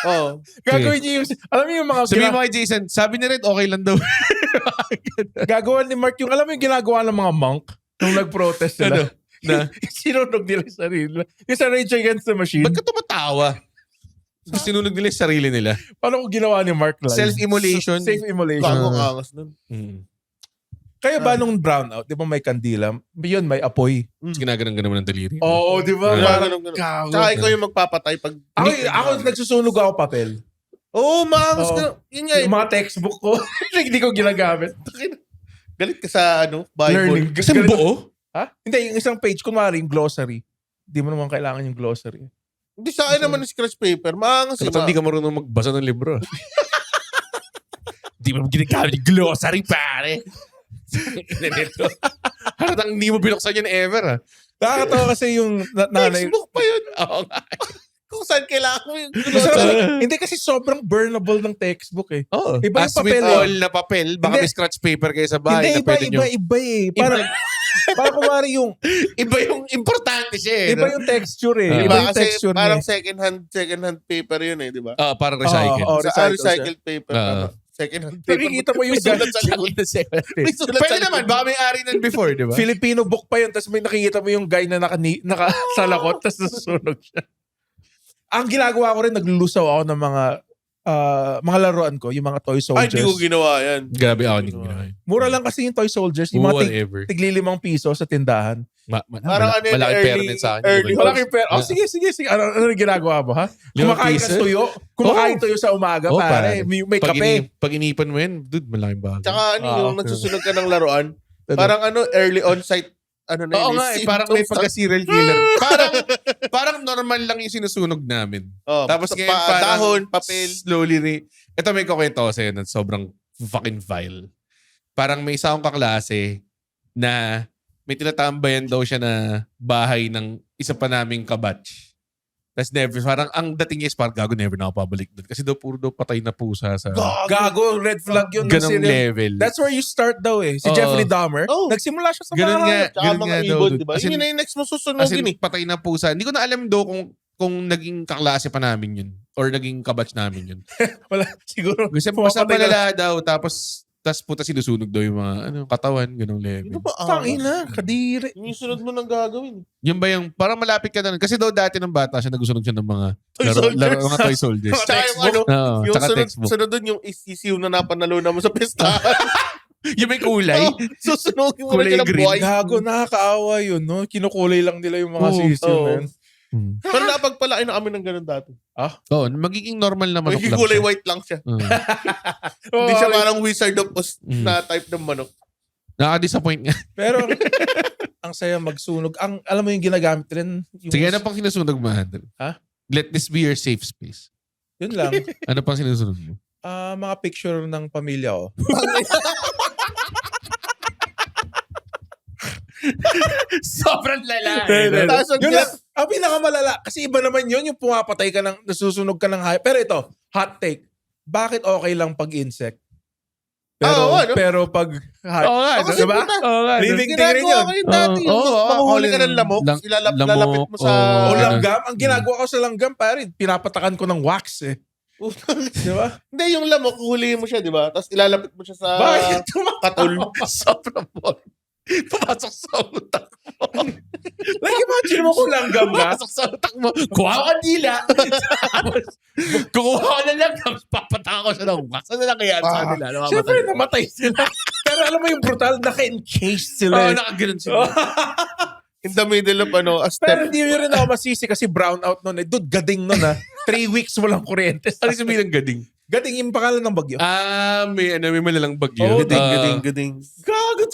Oo. Gagawin niya yung, alam mo yung mga, Sabihin mo kay Jason, sabi ni Red, okay lang daw. gagawa ni Mark yung, alam mo yung ginagawa ng mga monk nung nag-protest sila. Na, Sinunog nila yung sarili. Yung sa Rage Against the Machine. ba't ka tumatawa? Sinunog nila yung sarili nila. Paano kung ginawa ni Mark live? Self-immolation. Self-immolation. Bagong angas nun. Kaya ba nung brownout, di ba may kandila? Yun, may apoy. Ginaganon mo ng daliri. Oo, di ba? Ganun, Parang ganun. kago. Tsaka ikaw yung magpapatay pag... Ako nagsusunog ako papel. Oo, maangas Oo. ka. Yun nga. Yung mga textbook ko, hindi ko ginagamit. Galit ka sa Bible. Learning. Kasi buo? Ha? Hindi, yung isang page, kunwari yung glossary. Hindi mo naman kailangan yung glossary. Hindi sa akin naman yung scratch paper. Maangas Kasi hindi ka marunong magbasa ng libro. Hindi mo ginagamit yung glossary, pare. Halatang hindi mo binuksan yun ever, ah. Nakakatawa kasi yung nanay. Textbook pa yun. Oo nga. Kung saan kailangan mo yung Hindi kasi sobrang burnable ng textbook eh. Oo. Iba yung As with papel, all na papel, baka Hindi. may scratch paper kayo sa bahay Hindi, na pwede nyo. iba eh. Parang kumari yung, Iba yung importante siya eh. iba yung texture eh. Ah. Iba yung kasi texture parang niya. second-hand paper yun eh, di ba? Parang recycle. Oo, Recycled paper. Ah. Second-hand paper. Nakikita mo yung May sulat sa likod. May sulat Pwede sa naman, likod. baka may ari nun before, di ba? Filipino book pa yun, tapos may nakikita mo yung guy na nakasalakot, tapos nasusunog siya. Ang ginagawa ko rin, naglulusaw ako ng mga laruan ko, yung mga toy Ay, hindi ko soldiers. ginawa yan. Grabe ako hindi ko ginawa. Mura lang kasi yung toy soldiers, yung mga Whatever. tigli ₱5 sa tindahan. Parang ano yun, malaking pera din sa akin. early- Wala kayong pera. Oh, sige. Ano yung ginagawa mo, ha? Kumakain ka piso? tuyo. Kumakain tuyo sa umaga, Oo, pare. pare. May kape. Pag inipan mo yun, dude, malaking bagay. Tsaka yung Ah, nagsusunog ka ng laruan, parang early on-site, ano na Oo yun, nga, parang may symptoms. pagka-serial killer. parang normal lang yung sinusunog namin. Oh, Tapos ngayon, parang dahon, papel. slowly. Ito may kukwento ko sa'yo na sobrang fucking vile. Parang may isa akong kaklase na may tinatambayan daw siya na bahay ng isa pa naming kabatch. Tapos never, parang ang dating niya is parang gago, never na ako pabalik doon. Kasi daw puro daw patay na pusa sa Gago, red flag yun. ng ganong serial. level. That's where you start daw eh. Si Oo. Jeffrey Dahmer, Oh. nagsimula siya sa Ganun bahay. nga. Tsaka Ganun mga nga daw, ibon, dude. di ba? As in- Yun na yung next mo As susunogin in, eh. patay na pusa. Hindi ko na alam daw kung naging kaklase pa namin yun or naging kabatch namin yun. Wala, siguro. Kasi basta pumapatay ka- malala daw tapos puta sinusunog daw yung mga katawan, ganong level. Ano ba? Tangina, kadiri. Yung sunod mo nang gagawin. Yun ba yung, parang malapit ka na. Kasi daw dati ng bata siya, nagusunog siya ng mga Toy soldiers. mga toy soldiers. Mga Tsaka yung ano, Oo, yung tsaka textbook. sunod dun yung isisiw na napanalunan mo sa pestahan. Yung may kulay. Oh, susunogin mo na Kulay siya ng green. buhay. Gago, nakakaawa yun, no? Kinukulay lang nila yung mga Oo. sisiw na Oo. yun. Pero napagpalain na kami ng ganun dati. Oo, magiging normal na manok Magiging lang kulay siya. white lang siya. Oo. Hindi siya parang Wizard of Oz Mm. na type ng manok. Nakaka-disappoint nga. Pero ang saya magsunog. Alam mo yung ginagamit rin? Yung, Sige, ano pang sinusunog mo, Handel? Ha? Let this be your safe space. Yun lang. Ano pang sinusunog mo? Mga picture ng pamilya ko. Sobrang lala. Tapos ang Yun lang. Ang pinakamalala. Kasi iba naman yun, yung pumapatay ka ng, nasusunog ka ng hayop. Pero ito, hot take. Bakit okay lang pag insect? Pero, ano? pero pag hayop. Oo nga, Ako no? kasi Diba? puta, Oo nga. Living thing rin ginagawa yun. ko yun dati. Oo, Yung oo, manguhuli ka ako ng lamok, lang- lalapit lamok, mo sa... oo. O ganun. langgam. Ang ginagawa ko sa langgam, pare, pinapatakan ko ng wax eh. Di ba? Hindi, yung lamok, huliin mo siya, di ba? Tapos ilalapit mo siya sa Bakit? katul. Sobrang boy. Pumasok sa utak mo. Like, imagine mo kung langgam ka. Pumasok sa utak mo. Kuha ka dila. Tapos, kukuha ka na lang. Tapos papataka ko siya ng wax. Ano na kaya sa kanila? Siyempre, namatay sila. Pero alam mo yung brutal, naka-encased sila. Oo, eh. nakaganon sila. In the middle of a Pero step. hindi yun rin ako masisi kasi brown out nun eh. Dude, gading nun ha. 3 weeks walang kuryente. Ano sabihin ng gading? Gading yung pangalan ng bagyo. May malalang bagyo. Oo, Gading. Gago.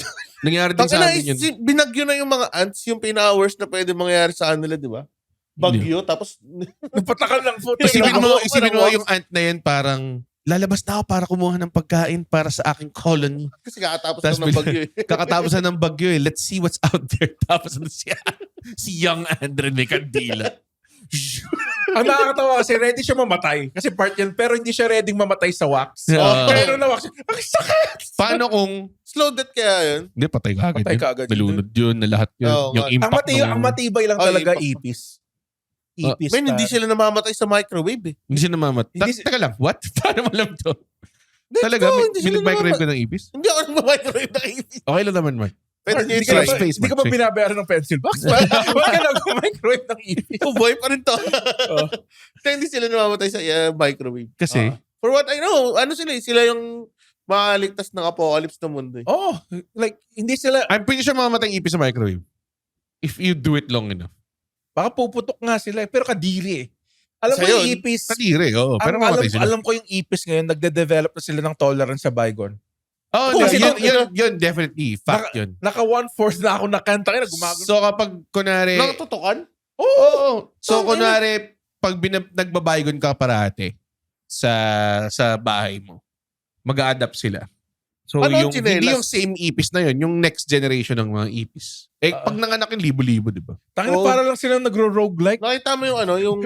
Nangyari din sa Tangina, amin yun. binagyo na yung mga ants, yung pinaka-worst na pwede mangyari sa kanila, di ba? Bagyo, tapos... Napatakan lang po. Isipin mo Parang yung ant na yan parang lalabas na ako para kumuha ng pagkain para sa aking colony. Kasi kakatapos Tas lang ng bagyo eh. Kakatapos na ng bagyo eh. Let's see what's out there. Tapos na si Young Andre may kandila. Ang nakakatawa kasi ready siya mamatay. Kasi part yan. Pero hindi siya ready mamatay sa wax. Yeah. Pero na wax. Ang sakit! Paano kung Slow death kaya yun. hindi, patay ka agad Patay yun. ka agad yun. Nalunod yun, na lahat yun. Oo, yung nga. impact Ang matibay lang Oh, talaga impact. ipis. Ipis. Men, hindi pare. sila namamatay sa microwave eh. Hindi siya namamat. Hindi Teka lang, what? Paano mo alam to? Hindi, Talaga, totoo, hindi sila binag-microwave ka namamatay. ng ipis? Hindi ako nag-microwave na ipis. Okay lang naman, Mark. Pwede Mark, nyo hindi ka i-try. ba- Space, Hindi ka ba Mark. binabayaran ng pencil box? Bakit ka nag-microwave ng ipis? Buhay pa rin to. Oh. Kaya hindi sila namamatay sa microwave. Kasi, For what I know, ano sila eh, sila yung makaligtas ng apocalypse ng mundo eh. Oh, like, hindi sila, I'm pretty sure mamamatay ang ipis sa microwave. If you do it long enough. baka puputok nga sila eh, pero kadiri eh. Alam mo Sa'yo, yung ipis, Kadiri, oo. Pero mamatay sila. alam ko yung ipis ngayon, nagde-develop na sila ng tolerance sa bygone. Oh, Oo, no, kasi yun, definitely. Fact yun. Naka 1/4 na ako nakanta na gumagano. So kapag, kunwari, Nakatutukan? oo. So Tangina. kunwari, pag nagbabaygon ka parate sa bahay mo, mag-a-adapt sila. So Ano ang yung, tsinelas? hindi yung same ipis na yun, yung next generation ng mga ipis. Pag nanganak yung libo-libo, di ba? Tangina, Oo. para lang silang nagro-roguelike. Nakita mo yung yung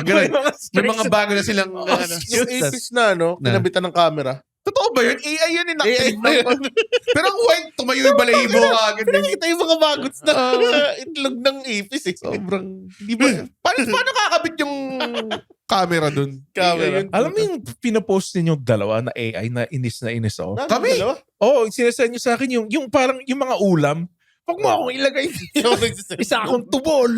Ganun. May mga bago na silang yung apis na kinabitan ng camera. Totoo ba yun? AI yun yung AI na yun. Pero ang white, tumayo yung balahibo agad. Nakita yung mga bagots na itlog ng apis eh. Sobrang, di ba? Paano kakabit yung camera dun? Camera. Alam mo yung pinapost ninyong dalawa na AI na inis ako? Kami? Oo, sinasend nyo sa akin yung parang yung mga ulam. Huwag mo akong ilagay isa akong tubol.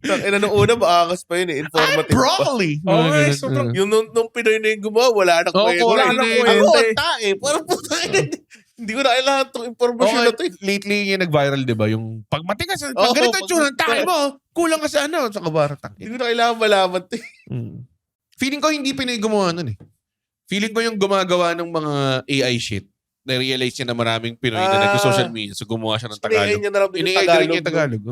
Nung una, maakas pa yun eh. Informative pa. Broccoli! Oo, sobrang Yung nung Pinoy na yung gumawa, wala nang kwenta. wala nang Ako, kwenta eh. tae. Parang puta hindi ko na kailangan itong information na to eh. Lately yung nag-viral, di ba? Yung pag matigas, pag ganito yung tsura ng tayo mo, kulang ka sa sa kabaratang. Hindi ko na kailangan malaman to eh. Feeling ko hindi Pinoy gumawa nun eh. Feeling ko yung gumagawa ng mga AI shit, na-realize niya na maraming Pinoy na nag-social media, so gumawa siya ng Inihay Tagalog. niya na lang din yung Inihay Tagalog. niya yung Tagalog.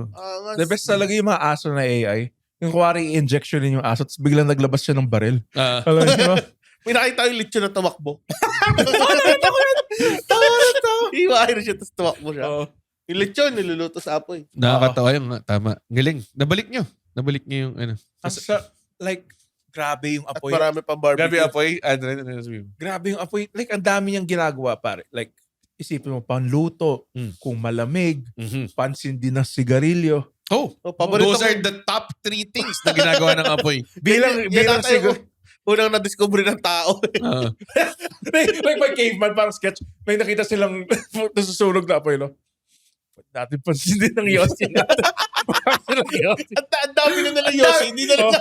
The best talaga yung mga aso na AI. Yung kuwari i-injection din yung aso, tapos biglang naglabas siya ng baril. Alam mo? May nakita yung lechon na tumakbo. Tawa. Iwain na siya, tapos tumakbo siya. Yung lechon, niluluto sa apoy. Nakakatawa yung tama. Galing. Nabalik nyo yung Like, grabe yung At apoy. marami pang barbecue. Grabe apoy. Ano sabi mo? Grabe yung apoy. Like, ang dami niyang ginagawa, pare. Like, isipin mo, panluto, kung malamig, pansin din ng sigarilyo. Oh, paborito those are the top 3 things na ginagawa ng apoy. Bilang siguro. Unang na-discover ng tao. like may caveman, parang sketch. May nakita silang nasusunog na apoy, no? Dati pansin din ng Yossi natin. Ang dami na nila Yossi. Hindi nila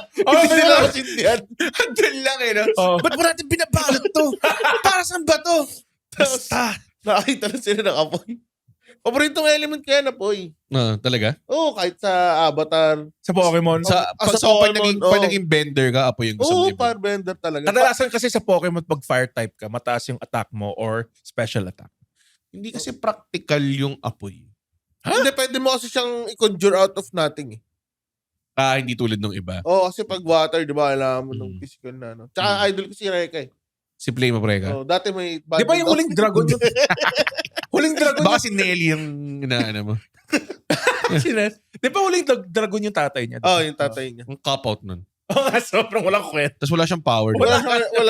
kasindihan. Andun lang no? Ba't mo natin binabalot to? Para saan ba to? Basta. Nakakita na sila ng apoy. Paboritong element kaya na apoy. Talaga? Oo, kahit sa Avatar. Sa Pokemon. Sa Pokemon, pag naging bender ka, apoy yung gusto mo. Oo, firebender talaga. Kadalasan kasi sa Pokemon, pag fire type ka, mataas yung attack mo or special attack. Hindi kasi practical yung apoy. Hindi, pwede mo kasi siyang i-conjure out of nothing eh. Hindi tulad ng iba. Oo, kasi pag water, di ba, alam mo nung physical na. No? Tsaka idol ko si Reka eh. Si Flame of Reka. Dati may... Di ba yung huling dragon yun? Huling dragon Baka si Nelly yung inaano mo. Di ba huling dragon yung tatay niya? Oo, yung tatay niya. Ang cop-out nun. Oo nga, sobrang walang kwento. Tapos wala siyang power. Wala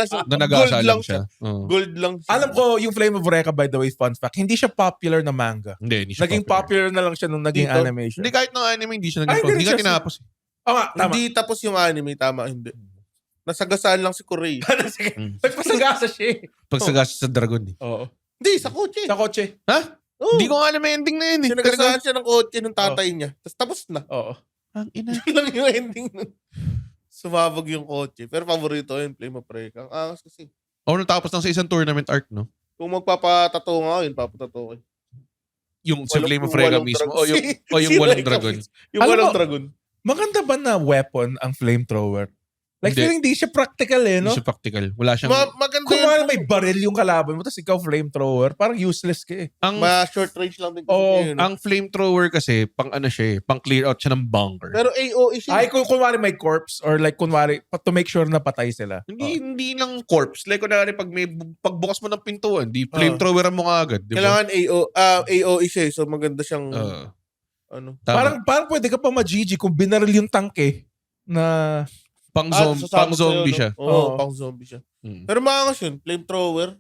siya. Na Gold nag-asa lang lang siya. siya. Oo. Gold lang siya. Alam ko, yung Flame of Recca, by the way, fun fact, hindi siya popular na manga. Hindi siya Naging popular na lang siya nung naging Dito? animation. Hindi kahit ng anime, hindi siya Ay, naging hindi Hindi ka siya- tinapos. Oo nga, tama. Hindi tapos yung anime, tama, hindi. Nasagasaan lang si Corey. Nagpasagasa siya eh. Pagsagas sa dragon. Oo. Hindi, sa kotse. Sa kotse. Ha? Oo. Hindi ko nga alam yung ending na yun. Sinagasaan siya ng kotse ng tatay niya. Tapos tapos na. Oo. Ang ina. Yun lang yung ending nun. Sumabog yung kotse. Pero paborito ko yung Flame of Recca. Ang angas kasi. Natapos lang sa isang tournament arc, no? Kung magpapatato nga, yun, papatato ko. Yung sa Flame of Rega mismo. O yung Si walang Reka dragon. mismo. Yung Alam walang mo, dragon. Maganda ba na weapon ang flamethrower? Like, Hindi. feeling di siya practical eh, no? Hindi siya practical. Wala siyang... Maganda Kung yun. may baril yung kalaban mo, tapos ikaw flamethrower, parang useless ka eh. ang Short range lang din kasi Oo, yun. ang flamethrower kasi, pang ano siya eh, pang clear out siya ng bunker. Pero AOE siya. Ay, kung kunwari may corpse or like kunwari, to make sure na patay sila. Hindi lang corpse. Like, kunwari, pagbukas mo ng pintuan, di flamethrower mo nga agad. Di ba? Kailangan AOE siya eh. So maganda siyang ano. Tama. Parang pwede ka pa ma-GG kung binaril yung tanke na... Pang sasabog zombie sa'yo, siya. no? Oo, Oo. pang zombie siya. Pero maangas yun. Flamethrower.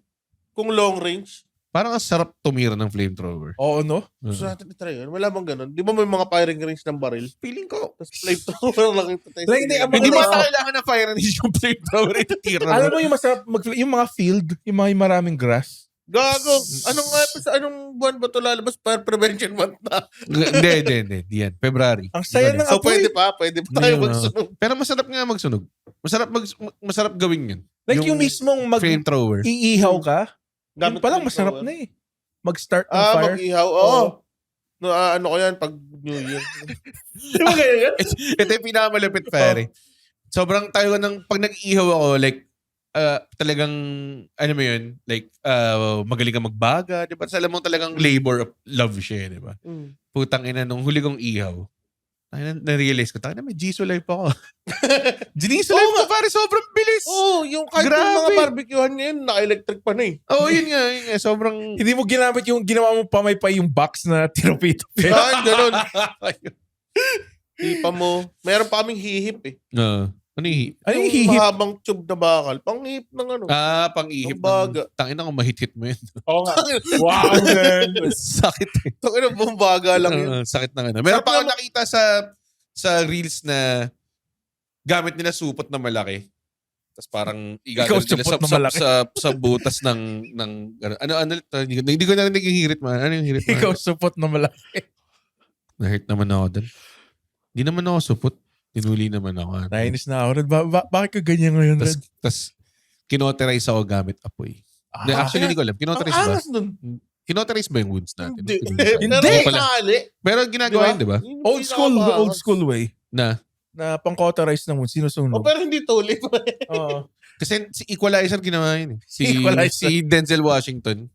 Kung long range. Parang ang sarap tumira ng flamethrower. Oo, no? Gusto natin itry yun. Wala bang ganun? Di ba may mga firing range ng baril? Feeling ko. Tapos flamethrower lang yung patay. Like, hindi, Hindi Maganda- ba kailangan ng fire range yung flamethrower ititira mo? Alam mo yung masarap, yung mga field, yung mga maraming grass. Gago. Anong buwan ba ito lalabas? Fire prevention month na. Hindi. Yan. February. Ang saya ng So apoy. pwede pa tayo Yun, magsunog. Pero masarap nga magsunog. Masarap gawin yun. Like yung mismong flamethrower. iihaw ka, Gamit yun palang flamethrower. masarap na eh. Mag-start ng fire. mag-ihaw. Oo. No, ano ko yan pag New Year. Di ba kaya yan? Ito yung pinakamalapit, pare. Sobrang tayo ng, pag nag-ihaw ako, like, talagang, ano mo yun, like, magaling ka magbaga, di ba? Alam mo talagang labor of love siya, di ba? Putang ina, nung huli kong ihaw, Na-realize ko, may Jisoo life ako. Jisoo life ko, pare, sobrang bilis. Yung kahit yung Grabe. mga barbecuehan ngayon, naka-electric pa na eh. Yun nga. Sobrang... Hindi mo ginamit yung ginawa mo pamaypay yung box na tiropito. Ganun. Hipa mo. Meron pa kaming hihip eh. Ano yung... Ano yung Yung hihip? mahabang tube na bakal. Panghihip ng ano. pang-ihip. Bumbaga. Tangina ko, mahit-hit mo yun. Oo nga. Wow, man. Sakit eh. Tangina, bumbaga lang yun. Sakit na nga. Meron pa ako nakita sa reels na gamit nila supot na malaki. Tapos parang Ikaw igagawin nila supot na malaki. sa butas ng hindi ko narinig yung hirit man. Ano yung hirit man? Ikaw support na malaki. Na-hurt naman ako doon. Hindi naman ako supot. Tinuli naman ako. Nainis na ako. Red. Bakit ka ganyan ngayon, Red? Tapos kinoterize ako gamit apoy. Actually, hindi ko alam. Kinoterize Ang ba? angas nun. Kinoterize ba yung wounds natin? Hindi. Hindi. Pero sakali. Pero ginagawa yun, di ba? Old school way. Na. Na pang-cauterize na mo. Sinusunog. Pero hindi tuli. Oo. Kasi si Equalizer ginawa yun eh. Equalizer. Si Denzel Washington.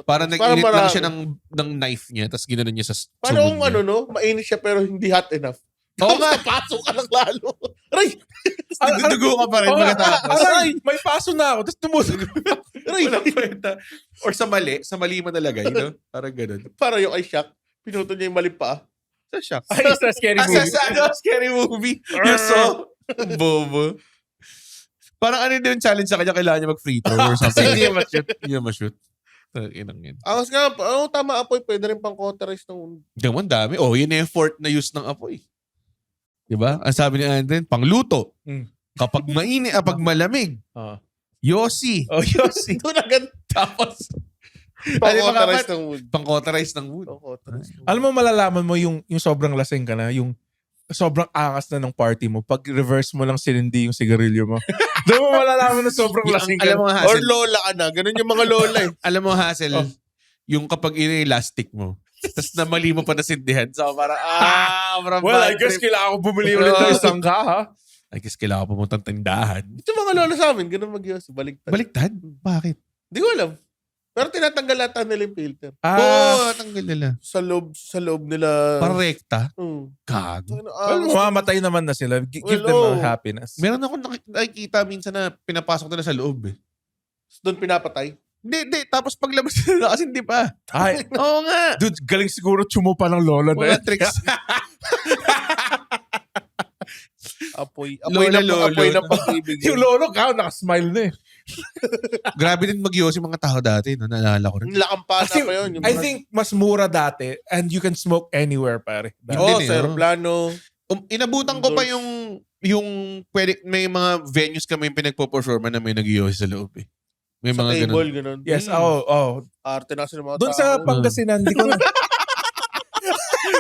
Parang nag-init lang siya ng knife niya tapos ginanon niya sa Paano sunog kung niya. mainit siya pero hindi hot enough? Oo nga. Pasok ka lang lalo. Aray! Dugo ka pa rin pagkatapos. Aray! May paso na ako. Tapos tumunog. Aray! Walang kwenta. Or sa mali mo nalagay, no? Parang ganun. Para yung ay shock. Pinuto niya yung mali pa. Sa shock. Ay, sa scary movie. Scary movie. You saw? Bobo. Parang ano din yung challenge sa kanya, kailangan niya mag-free throw or something. Hindi niya ma-shoot. Hindi niya ma-shoot. Inang yun. Angas nga, tama apoy, pwede rin pang cauterize ng Gaman dami. Yun na yung fourth na use ng apoy. Diba? Ang sabi ni Andren, pangluto. Kapag mainit, pag malamig. Yossi. Yossi. Ito na gan. Tapos, Pang-cauterize ng wood. pang-cauterize ng wood. Alam mo, malalaman mo yung sobrang lasing ka na, yung sobrang angas na ng party mo. Pag reverse mo lang sinindi yung sigarilyo mo. Doon mo malalaman na sobrang lasing ka. Alam mo, Or hassle. lola ka na. Ganun yung mga lola eh. Alam mo, hassle. Yung kapag ini-elastic mo. Tapos namali mo pa na sindihan. So, parang, Well, I guess kailangan ko bumili ulit ng isang ka, ha? I guess kailangan ko pumunta ng tindahan. Ito mga lola sa amin, ganun mag-yos. Baliktad. Baliktad? Bakit? Hindi ko alam. Pero tinatanggal ata nila yung filter. Tanggal nila. Sa loob nila. Para rekta? Well, Gago. mamamatay naman na sila. Give them a happiness. Meron ako nakikita minsan na pinapasok nila sa loob eh. Doon pinapatay. Hindi. Tapos paglabas nila kasi hindi pa. Ay, Oo nga. dude, galing siguro tsumupa ng lola na Mga yan. tricks. Apoy Lola, lolo. na pag-ibig. Yung lolo ka, nakasmile na eh. Grabe din mag-yos yung mga tao dati. No? Naalala ko rin. Yung lakampana Kasi pa yun. I think mas mura dati and you can smoke anywhere, pare. Hindi Sa eh, aeroplano. Inabutan ko pa yung pwede, may mga venues kami yung pinagpo-performan na may nag-yos sa loob eh. May Sa mga table, ganun. ganun. Yes, oh. Arte na kasi ng mga Doon sa tao. Pangasinan, di ko na.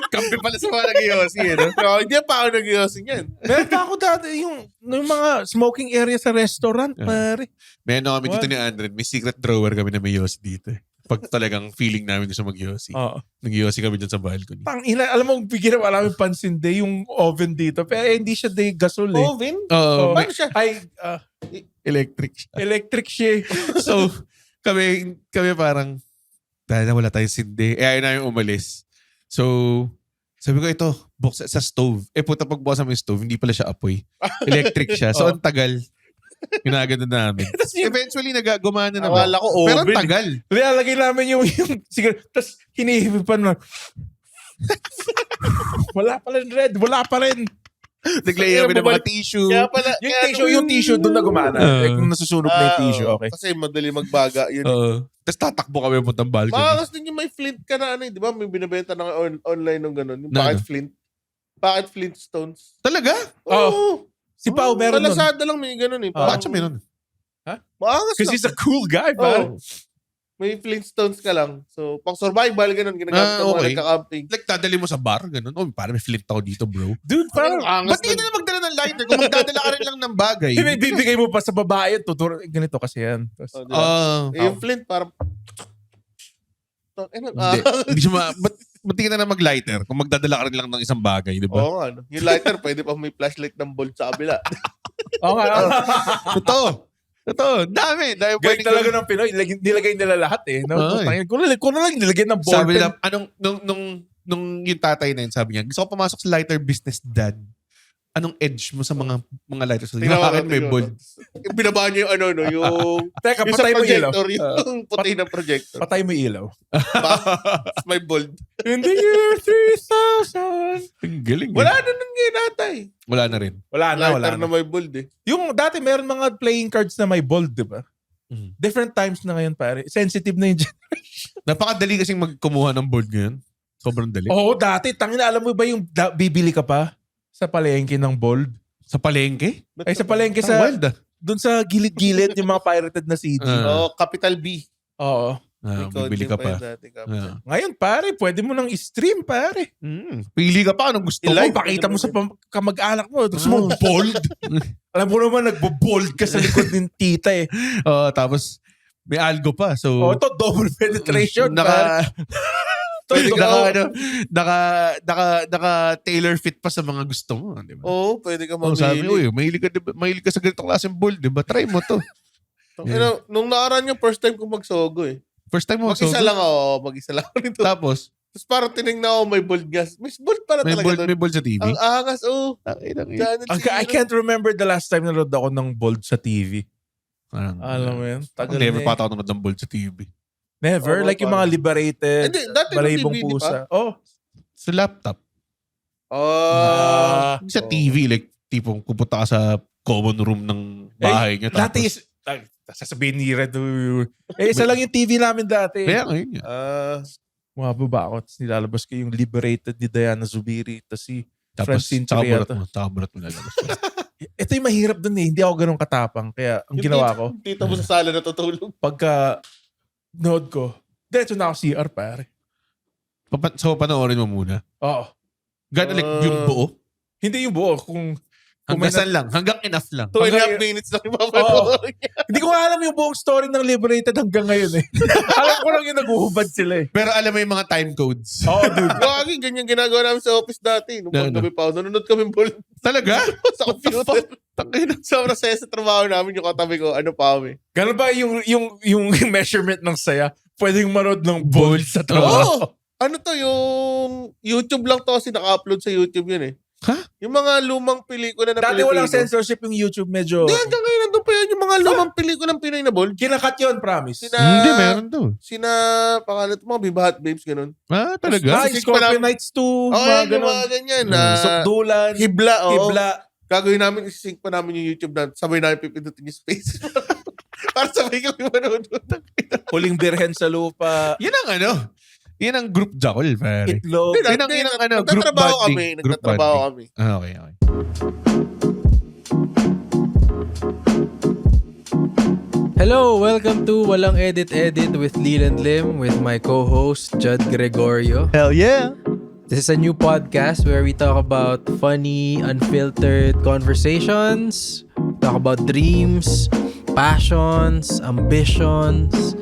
Kampi pala sa mga nag-yos eh. No? Pero hindi pa ako nag-yosin yan. Meron pa ako dati yung mga smoking area sa restaurant, pare. Meron kami dito ni Andren. May secret drawer kami na may yos dito eh. Pag talagang feeling namin gusto mag-yosi. Oo. Nag-yosi kami dyan sa balcony. Ina, alam mo, bigyan wala namin pansin day yung oven dito. Pero hindi siya day gasol eh. Oven? Oo. Paano siya? Ay, Electric siya. electric siya. So, kami parang, dahil na wala tayong sindi, ayaw namin umalis. So, sabi ko ito, buksan sa stove. Puta pagbukas namin yung stove, hindi pala siya apoy. Electric siya. So, ang tagal. Ginagano namin. Eventually, gumana na ba? Akala ko oven. Pero ang tagal. Nilalagay namin yung siguro, tapos hinihipipan na. Wala pa rin, Red. Wala pa rin. Naglagay kami ng mga tissue. Kaya pala, Yung tissue doon na gumana. Like, nung nasusunog na yung tissue, okay. Kasi madali magbaga. Yun. Tapos tatakbo kami puntang balcony. Makas din yung may flint ka na di ba? May binibenta ng online ng ganun. Yung Na pocket ano? flint. Pocket Flintstones. Talaga? Oo. Si Pao meron Sa nun. Lazada lang may ganun eh. Bakit siya meron? Maangas Kasi lang. he's a cool guy, pare. Oo. May Flintstones ka lang. So, pang survival, ganun. Ginagamit ng mga Okay. nagka-camping. Like, dadali mo sa bar, ganun. Parang may flint ako dito, bro. Dude, parang, Angas Ba't hindi na magdala ng lighter? Kung magdadala ka rin lang ng bagay. bibigay mo pa sa babae, tuturo, ganito kasi yan. Tapos, Yung flint, parang... Hindi siya ba't hindi ka na mag-lighter kung magdadala ka rin lang ng isang bagay, di ba? Oo nga. Yung lighter, pwede pa may flashlight ng bolt sa kabila. Oo nga. Totoo. Dami. Galing Pwede talaga ng Pinoy. Nilagay nila lahat eh. No? Oo, eh. Kung na lang nilagay ng Sabi ballpen. nila, nung nung yung tatay na yun, sabi niya, gusto ko pumasok sa lighter business, dad. Anong edge mo sa mga lighter? So, yung akin may bold. Binabaan niya yung ano, no, yung... Teka, yung sa patay mo yung ilaw. projector, yung puti na projector. Patay mo yung ilaw. May bold. In the year 3000. Ang galing. Wala na nun ngayon natay. Wala na rin. Wala Lighter na. na may bold eh. Yung dati meron mga playing cards na may bold, di ba? Different times na ngayon, pare. Sensitive na yung Napakadali kasing magkumuha ng board ngayon. Sobrang dali. Oo, dati. Tangina, alam mo ba yung bibili ka pa sa palengke ng bold? Sa palengke? Ay, sa palengke Ang sa... wild ah. Doon sa gilid-gilid yung mga pirated na CD. Capital B. Oo. Bibili ka pa. Ngayon, pare, pwede mo nang i-stream, pare. Pili ka pa anong gusto mo. O, pakita mo sa kamag-anak mo. Gusto mo bold? Alam mo naman, nagbo-bold ka sa likod ng tita eh. Tapos may algo pa. So, Ito, double penetration, pare. naka tailor fit pa sa mga gusto mo, di ba? Oo, pwede ka So, sabi, mamili. mahilig ka sa ganitong klaseng bold, di ba? Try mo to. Nung nakaraan yung first time ko magsogo eh. First time mo Mag-isa lang ako. Mag-isa lang ako nito. Tapos, Tapos parang tinignan ako may bold gas. May bold pala talaga doon. may bold sa TV. Ang angas, oh. I can't remember the last time nanood ako ng bold sa TV. Parang, Alam mo yun? Tagal never na pa ako nanood ng bold sa TV. Never? Oo, Like yung mga liberated, Hindi, dati yung balibong DVD pusa. Oh. Sa laptop. Sa Oh. TV, like, tipong pupunta ka sa common room ng bahay niya. Dati is, sasabihin ni Red, isa lang yung TV namin dati. Kaya ngayon nga. Mga baba ako, tapos nilalabas ko yung liberated ni Diana Zubiri, tapos si Tapos, Francine tsaka Chiriata. burat mo lalabas. Ito yung mahirap dun eh. Hindi ako ganun katapang. Kaya ang ginawa ko, Tita mo sa sala natutulog. pagka nood ko, diretso na ako CR, pare. So, panoorin mo muna. Oo. Gano'n like yung buo? Hindi yung buo. Kung Hanggang may saan lang? Hanggang enough lang. 2.5 minutes lang yung mapanood niya. Hindi ko nga alam yung buong story ng Liberated hanggang ngayon eh. Alam ko lang yung naguhubad sila eh. Pero alam mo yung mga time codes. Oo, dude. Gagi, ganyan ginagawa namin sa office dati. Nung paggabi pa ako, nanonood kami bold Talaga? sa computer. Sobrang saya sa trabaho namin yung katabi ko. Ano pa kami? Ganun ba yung measurement ng saya? Pwedeng manood ng bold sa trabaho. Ano to, yung YouTube lang to kasi naka-upload sa YouTube yun eh. Ha? Yung mga lumang pelikula na Dati Pilipino. walang censorship yung YouTube. Medyo... Hindi, hanggang ngayon nandun pa yun yung mga lumang pelikula ng Pinoy na bold. Kinakat yun, promise. Hindi, meron to. Pangalan ito mga Bibahat Babes, ganun. Talaga? Scorpion Nights 2, mga yung ganun. mga ganyan. Sukdulan, Hibla, oh. Hibla. Gagawin namin, isync pa namin yung YouTube na sabay namin pipindutin yung space. Para sabay kami manood. Huling Birhen sa Lupa, Yan ang ano? Yan ang group jackal, pare. Itlog. Yun ang group Nagtatrabaho bonding. kami. Group Nagtatrabaho bonding. kami. Okay. Hello, welcome to Walang Edit with Lil and Lim with my co-host Judd Gregorio. Hell yeah! This is a new podcast where we talk about funny, unfiltered conversations, talk about dreams, passions, ambitions,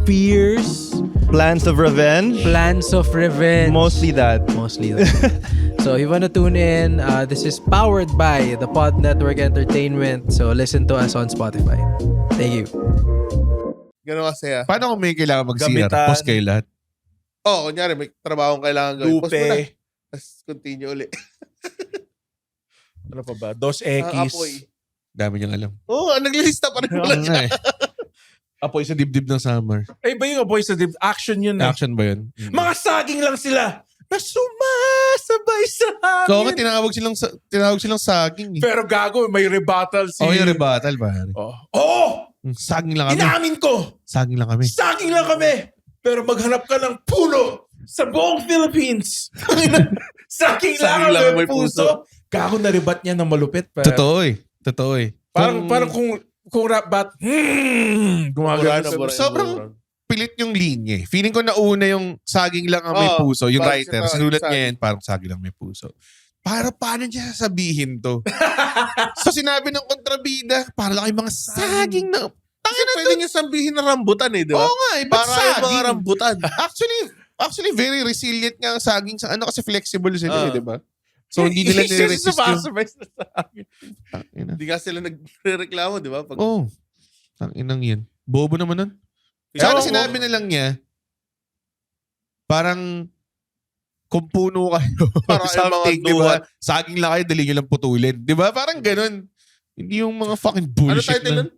fears, Plans of revenge? plans of revenge. Mostly that. Mostly that. So if you want to tune in, this is powered by the Pod Network Entertainment. So listen to us on Spotify. Thank you. Ganun kasi Paano kung may kailangan mag-CR? Gamitan. Post kayo lahat. kunyari may trabaho kailangan gawin. Pause mo na. Lupe. Tapos continue ulit. Ano pa ba? Dos X. Apoy. Dami niyang alam. Naglilista pa rin pala siya. Apoy sa dibdib ng summer. Ay ba yung Boys sa Dib? Action yun eh. Action ba yun? Mga saging lang sila na sumasabay sa hangin. So, nga tinawag silang saging. Pero gago, may rebuttal si... Yung rebuttal, pare. Oh! Saging lang kami. Inamin ko! Saging lang kami. Saging lang kami! Pero maghanap ka ng puno sa buong Philippines. Saging lang ang may puso. Gago na rebat niya ng malupit. Totoo eh. Parang kung rap bat, gumagano. Sobrang pilit yung linya eh. Feeling ko nauna yung saging lang ang may puso. Yung writer. Sinulat niya yan, parang saging lang may puso. Paano niya sasabihin to? So sinabi ng kontrabida, para lang yung mga saging na... Kasi pwede niya sabihin na rambutan eh, di ba? Oo nga eh, ba't Para yung mga saging? rambutan. Actually, very resilient nga ang saging sa ano kasi flexible sila eh, di ba? So hindi nila nire-resist yung... Sumasabay sa saging. Hindi nga sila nagre-reklamo, di ba? Pag Tanginang yan. Bobo naman nun. Ewan Sana ko. sinabi na lang niya, parang kung puno kayo, Para yung mga something, di duhat. ba? Saging lang kayo, dali nyo lang putulin. Di ba? Parang ganun. Hindi yung mga fucking Ano bullshit title nun?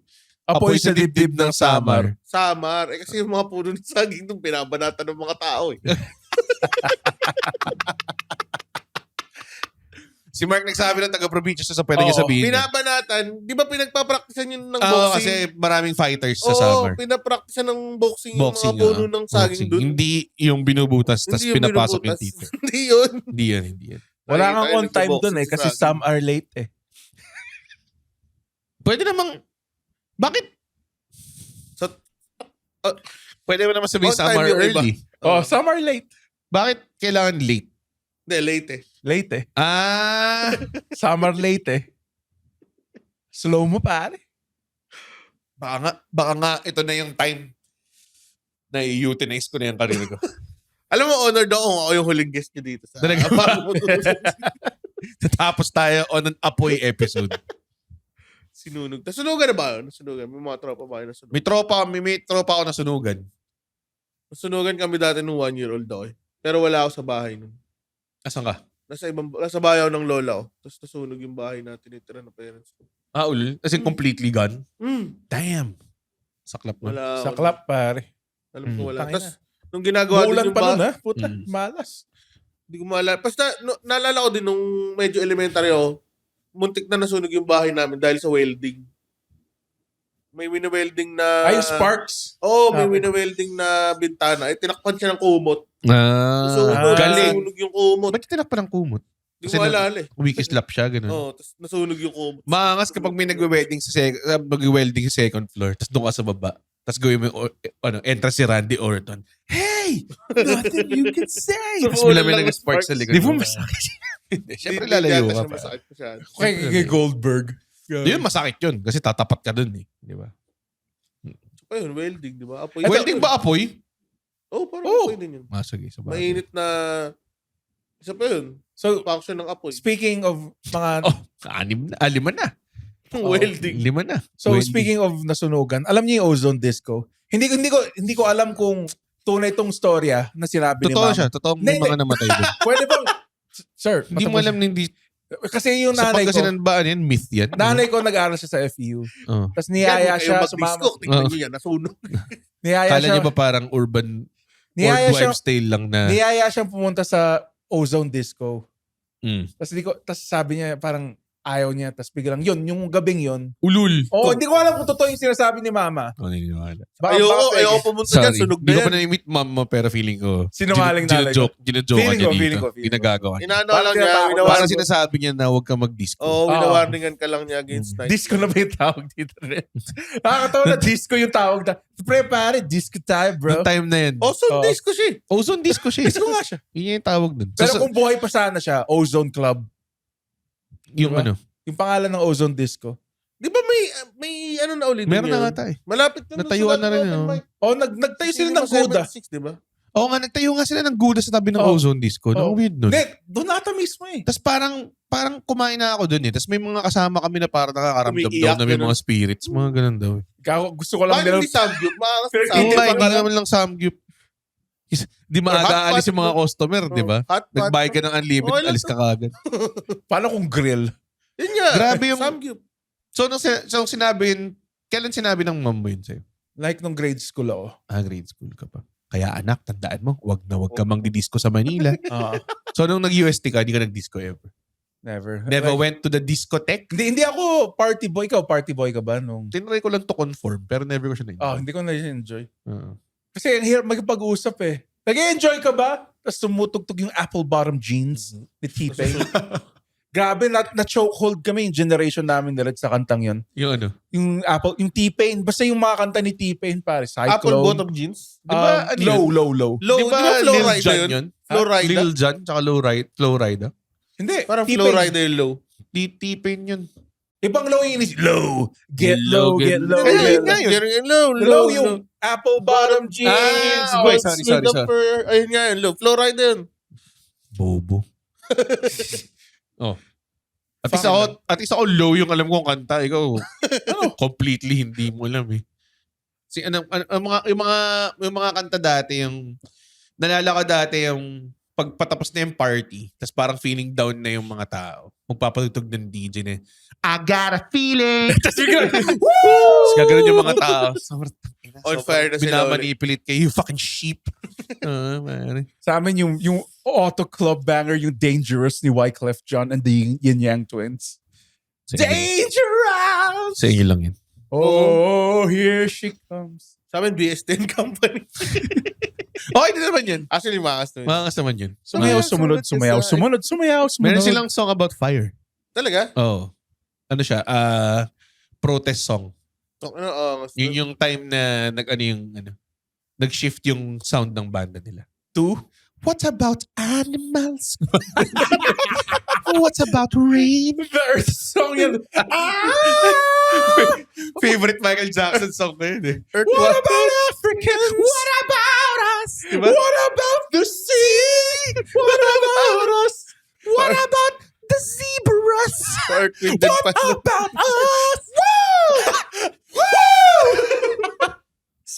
Apoy sa dibdib ng Samar. Samar. Kasi yung mga puno ng saging nung binabanatan ng mga tao eh. Si Mark nagsabi ng taga-probinsya siya, so pwede niya Oo, sabihin. Binabanatan, di ba pinagpapraktisan yun ng Oo, boxing? kasi maraming fighters sa Oo, Samar. pinapraktisan ng boxing, Boxing, yung mga puno ah. ng saging Boxing. doon. Hindi yung binubutas, tas Hindi yung pinapasok yung binubutas. tito. Hindi yun. Hindi yan. Wala Ay, kang tayo on time nagbo-boxing dun eh sa kasi saging. some are late eh. Pwede namang, bakit? So, Pwede mo naman sabihin On summer time yung iba. early. Oh, some are late. Bakit kailangan late? Hindi, late eh. Late eh. Ah, Some are late eh. Slow mo pare. baka nga ito na yung time na i-utilize ko na yung career ko. Alam mo, honored ako kung ako yung huling guest nyo dito. Sa Talaga? bago mo tutulog. Tapos tayo on an apoy episode. Sinunog. Nasunugan na ba yun? Nasunugan. May mga tropa ba yun nasunugan? May tropa ako na sunugan. Nasunugan kami dati nung 1-year-old ako eh. Pero wala ako sa bahay nun. Asan ka? Nasa bahay ako ng lola ko. Tapos nasunog yung bahay na tinitira ng parents ko. As in completely gone? Damn. Saklap na. Wala ako. Sa clap pare. Alam ko wala. Tangina. Tapos nung ginagawa din Maulan yung pa nun bahay. ha? Puta, Mm. malas. Hindi ko maalala. Basta naalala ko din nung medyo elementary ako. Muntik na nasunog yung bahay namin dahil sa welding. May wini-welding na... Ay, sparks. Oo, may Okay. wini-welding na bintana. Tinakpan siya ng kumot. Ah, galing. Nasunog yung kumot. Ba't tinakpan ng kumot? Hindi Kasi ko maalala eh. Wikislap siya, ganun. Oo, tapos nasunog yung kumot. Maangas kapag may nagwe-welding sa second floor, tapos doon ka sa baba, tapos gawin mo yung entrance si Randy Orton. Hey! Nothing you can say! Tapos Sumulan may lang nag-sparks sa sparks. likod. Di mo mo. masakit. Hindi, syempre Hindi lalayo yata ka siya pa. masakit ko siya. Kay Goldberg. Yun, masakit yun. Kasi tatapat ka dun eh. Di ba? So, yun, welding, di ba? Apoy. Welding ba apoy? Oo, parang Oo. apoy din yun. Sige, sa bagay. Mainit na... Isa pa yun. So, Function ng apoy. speaking of mga... Oh, lima na. Welding. Lima na. So, Welding. speaking of nasunugan, alam niyo yung ozone disco? Hindi ko alam kung tunay tong storya na sinabi ni Totoo Mama. siya. Totoo may Hindi, mga namatay doon. Pwede bang... Sir, Hindi mo patapos- alam na hindi. Kasi yung Sa nanay ko, Pangasinan ba, yan? Myth yan? nanay ko nag-aaral siya sa FEU. Oh. Tapos niyaya Yan, siya kayo sumama. mag-disco. Tingnan Oo. nyo yan, nasunog. Niyaya Kala siya, niya ba parang urban niyaya siya, wives tale lang na... niyaya siyang pumunta sa ozone disco. Mm. Tapos sabi niya parang ayaw niya. Tapos biglang yun, yung gabing yun. Ulul. Oh, hindi ko alam kung totoo yung sinasabi ni Mama. Oh, naniniwala. Ayoko pumunta dyan, Sorry. sunog Hindi ko na pa yan. na-meet mom mo pero feeling ko Sinungaling nanay ko. Ginajoke Feeling niya ko, dito. feeling ko. Ginagagawa niya. Inaano Parang lang niya, tinatawag. Parang winawarning. sinasabi niya na huwag ka mag-disco. Oo, winawarningan ka lang niya against night. Disco na ba yung tawag dito rin? Nakakatawa na disco yung tawag na. Pre, pare, disco tayo, bro. Noong time na yan. Ozone Oo. disco siya. Ozone disco siya. Disco nga siya. Yun yung tawag dun. Pero kung buhay pa sana siya, Ozone Club. yung diba? ano, Yung pangalan ng Ozone Disco. Di ba may ano na ulit? meron yun? na nga tayo. Malapit na. Natayuan na rin, no? Oh, nagtayo sila ng Guda. Di ba? Oo nga, nagtayo nga sila ng Guda sa tabi ng Oo. Ozone Disco. Oo. Ang weird nun. Hindi, doon ata mismo eh. Tapos parang kumain na ako dun eh. Tapos may mga kasama kami na parang nakakaramdam daw Umiiyak, na may ganun. mga spirits. Mga ganun daw eh. Gusto ko lang Bakit nila. hindi Samgyup? Maangas Pero na Oo Hindi nga, pa hindi alam. naman lang samgyup. Di Or maaga hot alis pot, yung mga no? customer, di ba? Hot pot. Nagbayad ka ng unlimited, Okay lang alis to. ka kagad. Paano kung grill? Yun nga. Grabe yung- Samgyup. So, nung sinabi yun, kailan sinabi ng mom mo yun sa'yo? Like nung grade school ako. Grade school ka pa. Kaya anak, tandaan mo, wag ka mang didisco sa Manila. So, nung nag-UST ka, hindi ka nag-disco ever. Never. Never Like, went to the discotheque? Hindi ako party boy. Ikaw, party boy ka ba? Nung... Tinry ko lang to conform, pero never ko siya na-enjoy. Hindi ko na-enjoy. Oo. Kasi ang hirap magpag-usap eh. Nag-enjoy ka ba? Tapos tumutugtog yung apple bottom jeans ni T-Pain. Grabe, na-chokehold kami yung generation namin nila sa kantang yun. Yung ano? Yung T-Pain. Basta yung mga kanta ni T-Pain, pare. Cyclone. Apple bottom jeans. Di ba, ano low, yun? low, low. Low, Di ba Flow Lil Rida Jon yun? yun? Flow Rida? Lil Jon, tsaka Flow Rida? Hindi. Parang T-Pain. Flow Rida yung low. T-Pain yun. Ibang low yung inis. Low. Get low, get low. Kaya get yun nga low. yun. Low, Low yung apple bottom jeans. Okay, sorry. Ayun nga yun, low. Flow Rida yun. Bobo. Oh. At least ako low yung alam kong kanta. Ikaw, completely hindi mo alam eh. Yung mga kanta dati, yung nalala ko dati yung pag patapos na yung party, tas parang feeling down na yung mga tao, magpapatugtog ng DJ na, I got a feeling! Tapos gagano'n yung mga tao. On fire na sila ulit. Binamanipulate kayo, you fucking sheep. Man. Sa amin yung auto club banger, yung Dangerous ni Wyclef Jean and the Yin Yang Twins. Dangerous! Sa inyo lang yun. Oh, here she comes. Sa amin, BS10 company. Okay din naman yun. Actually, makas na yun. Mga naman yun. Sumayaw, sumunod, sumayaw, sumunod, sumayaw, sumunod. Meron silang song about fire. Talaga? Oo. Ano siya? Protest song. Yun yung time na nag-shift yung sound ng banda nila. To? What about animals? What about rain? The Earth song yan. Favorite Michael Jackson song na yun eh. What about Africans? What about us? Diba? What about the sea? What about us? What about the zebras? What about us? Woo! Woo!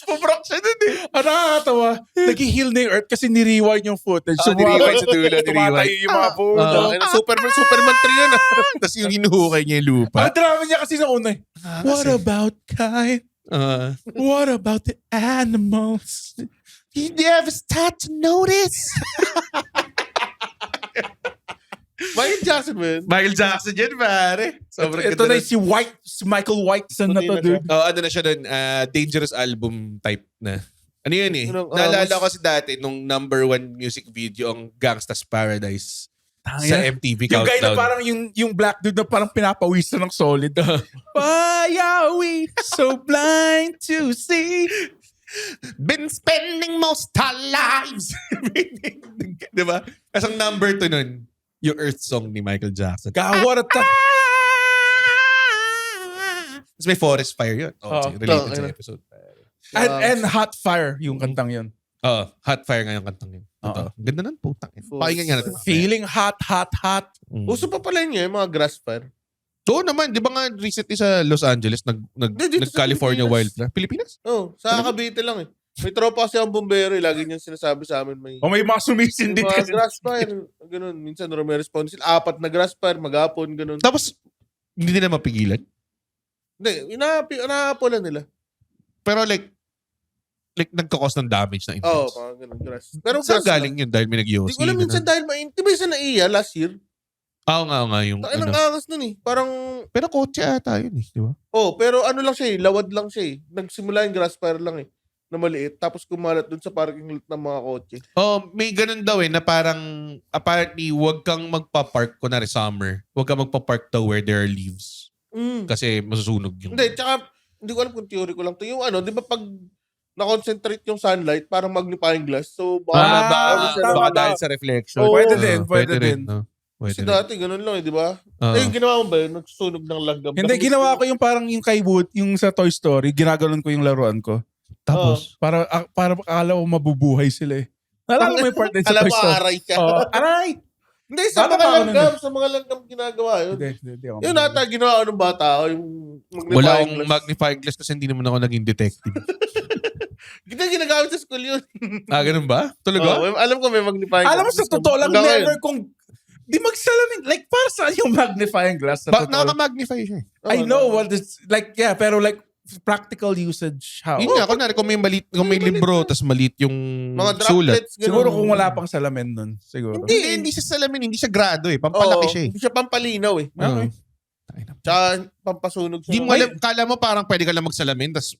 Pabrock siya dun eh. Nakakatawa. Nag-heal na yung Earth kasi ni-rewind yung footage. Ni-rewind sa dulo, ni-rewind. Tumatayo yung mga puno. Superman 3 yun. Tapos yung hinuhukay niya yung lupa. Ang drama niya kasi nung una. What about kind? What about the animals? You never start to notice. Michael Jackson, man. Michael Jackson yan, pare. Sobrang Ito na si Michael Whiteson na to, dude. Ano na siya dun, dangerous album type na. Ano yun eh? Naalala ko kasi dati nung #1 music video ang Gangsta's Paradise sa MTV Yung guy na Countdown. parang yung black dude na parang pinapawisan ng solid. Why are we so blind to see? Been spending most our lives. Diba? Kasi ang #2 nun, yung Earth song ni Michael Jackson. God, what a time. Tapos may Forest Fire yun. Related sa episode. And Hot Fire, yung kantang yun. Hot Fire nga yung kantang yun. Ganda nun, putang. Pakinggan nga natin. Feeling hot, hot, hot. Uso pa pala niya yung mga grass fire. Oo naman, di ba nga recently sa Los Angeles, nag-California wildfire? Pilipinas? Sa Cavite lang eh. May tropa kasi ang bumbero, lagi niyang sinasabi sa amin may O may mga sumisindit mga kasi. grass fire, ganun. Minsan may response sila, 4 na grass fire, maghapon, ganun. Tapos, hindi nila mapigilan. Hindi, inaapolan nila. Pero like nagkakos ng damage na Oo, intense. parang ganun, grass. Pero Saan grass galing yun? Dahil may nag-yosi. Hindi ko alam minsan dahil mainit. Di ba isa na iya last year? Oo nga yung Tayo ng ano. angas nun eh. Parang, Pero kotse ata yun eh, di ba? pero ano lang siya eh, lawad lang siya eh. Nagsimula yung grass fire lang eh, na maliit. Tapos kumalat dun sa parking lot ng mga kotse. May ganun daw eh, na parang apparently wag kang magpa-park, kunwari summer, wag kang magpa-park daw where there are leaves. Kasi masusunog yung... Hindi, tsaka, hindi ko alam kung theory ko lang to. Yung di ba pag na-concentrate yung sunlight, parang magnifying glass. So, baka tama. dahil sa reflection. Oo. Pwede din. No? Kasi dati, ganun lang eh, di ba? Yung ginawa mo ba yun? Nagsusunog ng langgam. Hindi, ginawa ko yung parang yung kay Wood, yung sa Toy Story, ginaganon ko yung laruan ko. Tapos? Para akala ko mabubuhay sila eh. Nalala mo yung part din sa Alam Toy mo, Story? aray ka. Aray! Hindi, sa Bata mga pa ako langgam. Sa mga langgam ginagawa yun. Hindi ako. Yun ata, ginawa ko ng bata. Yung Wala magnifying akong magnifying glass kasi hindi naman ako naging detective. Ginagamit sa school yun. Ganun ba? Talaga? Alam ko may magnifying glass. Alam mo sa totoo lang, Hanggang never ngayon. kung di magsalamin. Like, para saan yung magnifying glass? Sa totoo lang? Nakaka-magnify siya eh. I know what is, like, yeah, pero like, practical usage, how? Yun nga, kunwari kung may libro, tas malit yung Mga sulat. droplets. ganun. Siguro kung wala pang salamin nun. Siguro. Hindi siya salamin, hindi siya grado eh. Pampalaki siya eh. Hindi siya pampalinaw eh. Okay. Tsaka pampasunog siya. Hindi mo alam, kala mo parang pwede ka lang magsalamin, tas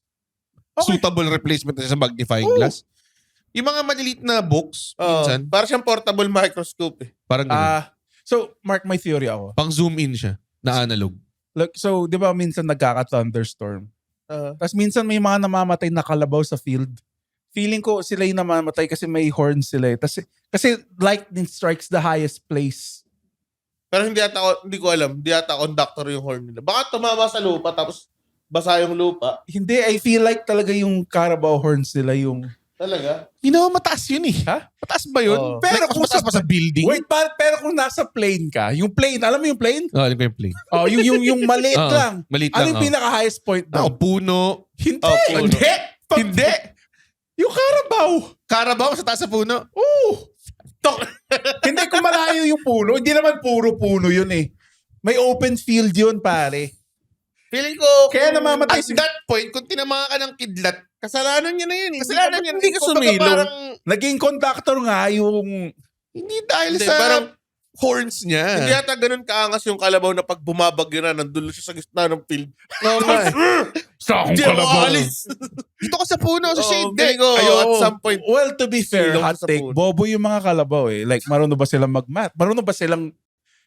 suitable replacement na siya sa magnifying glass. Yung mga maliliit na books, minsan, Para siyang portable microscope eh. parang ganun. So, Mark, may theory ako. Pang zoom in siya, na analog. Look, so, di ba minsan nagkaka-thunderstorm? Tapos minsan may mga namamatay na kalabaw sa field. Feeling ko sila yung namamatay kasi may horns sila eh. Kasi lightning strikes the highest place. Pero hindi ko alam. Hindi ata conductor yung horn nila. Baka tumama sa lupa tapos basa yung lupa. Hindi, I feel like talaga yung Carabao horns nila yung... Talaga? Hindi naman mataas yun eh. Ha? Mataas ba yun? Oo. Pero kung mataas pa sa building. Wait, pero kung nasa plane ka, yung plane, alam mo yung plane? Alam ko yung plane. Oh, yung maliit Oo, lang. maliit Ano lang, yung oo. pinaka-highest point daw? Puno. Hindi. puno. Hindi. Hindi. Yung Carabao. Carabao sa taas sa puno. Oo. Hindi, kung malayo yung puno, hindi naman puro puno yun eh. May open field yun, pare. Feeling ko, Kaya namamatay At that point, kung tinamaan ka ng kidlat, kasalanan niya na yun. kasalanan niya. Hindi ka Kumbaga sumilong. parang, Naging conductor nga yung... hindi dahil Hindi, sa parang, horns niya. hindi yata ganun kaangas yung kalabaw na pag bumabagyo na, nandun lang siya sa gitna ng field. Oo nga eh. Sa akong Hindi ako alis. Dito ka sa puno, sa shade. Feeling ko, at some point, Well, to be fair, silong hot sa take, puno. bobo yung mga kalabaw eh. Like, marunong ba silang mag-mat? Marunong ba silang...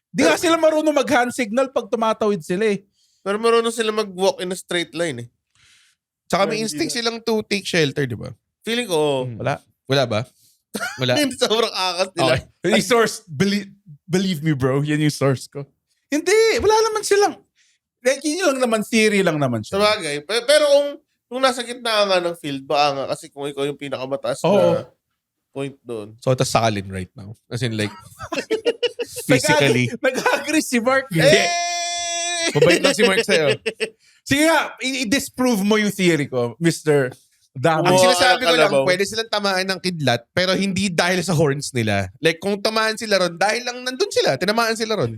Di nga sila marunong mag-hand signal pag tumatawid sila eh. pero marunong sila mag-walk in a straight line eh. Tsaka may instinct silang to take shelter, di ba? Feeling ko, Wala. Wala ba? Wala. hindi sobrang angas nila. Okay. Yung source, believe me bro, yan yung source ko. Hindi, wala naman silang... Like, yun lang naman, theory lang naman siya. Sabagay. Pero kung nasa gitna nga ng field, baka nga, kasi kung ikaw yung pinakamataas Oo. na point doon. So, tas sakalin right now. As in like, physically. Nag-agree si Mark. Eh! Mabait lang si Mark sa'yo. Sige nga, i-disprove mo yung theory ko, Mr. Dami. Ang Oo. sinasabi ko lang, kalabaw. pwede silang tamaan ng kidlat, pero hindi dahil sa horns nila. Like, kung tamaan sila ron, dahil lang nandun sila, tinamaan sila ron.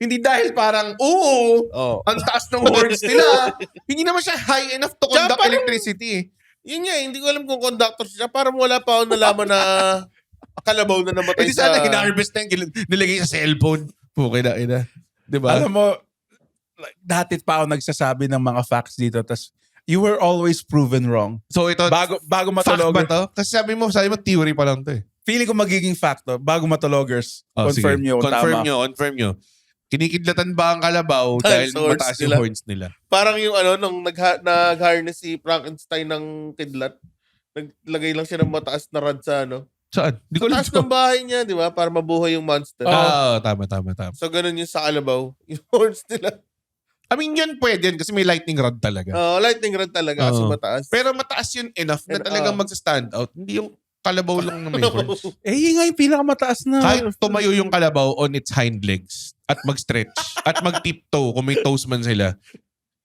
Hindi dahil parang, oo, Oh. ang taas ng horns nila. Hindi naman siya high enough to Tsaka conduct parang- electricity eh. Yun nga, hindi ko alam kung conductor siya. Parang wala pa ako nalaman na kalabaw na namatay Hindi sa... sana hina-harvest na yung nilagay sa cellphone. Puki na, ina. Diba? Alam mo, like, dati pa ako nagsasabi ng mga facts dito, tas you were always proven wrong. So ito, Bago fact matulog. ba to? Kasi sabi mo theory pa lang to eh. Feeling ko magiging fact to. Bago matulogers, confirm nyo kung tama. Confirm nyo. Kinikidlatan ba ang kalabaw Dahil dahil sa horns mataas nila. yung horns nila? Parang yung nung nag-harness si Frankenstein ng kidlat, naglagay lang siya ng mataas na rod sa Saan? Hindi ko alam. taas ng bahay niya, di ba? Para mabuhay yung monster. Tama. So, ganun yung sa kalabaw. Yung horns nila. I mean, yun pwede yun kasi may lightning rod talaga. Lightning rod talaga kasi Oo. mataas. Pero mataas yun enough na And, talagang magsa-stand out. Hindi yung kalabaw lang na may horns. Eh, yun nga yung pinakamataas na. Kahit tumayo yung kalabaw on its hind legs at mag-stretch at mag-tiptoe kung may toes man sila,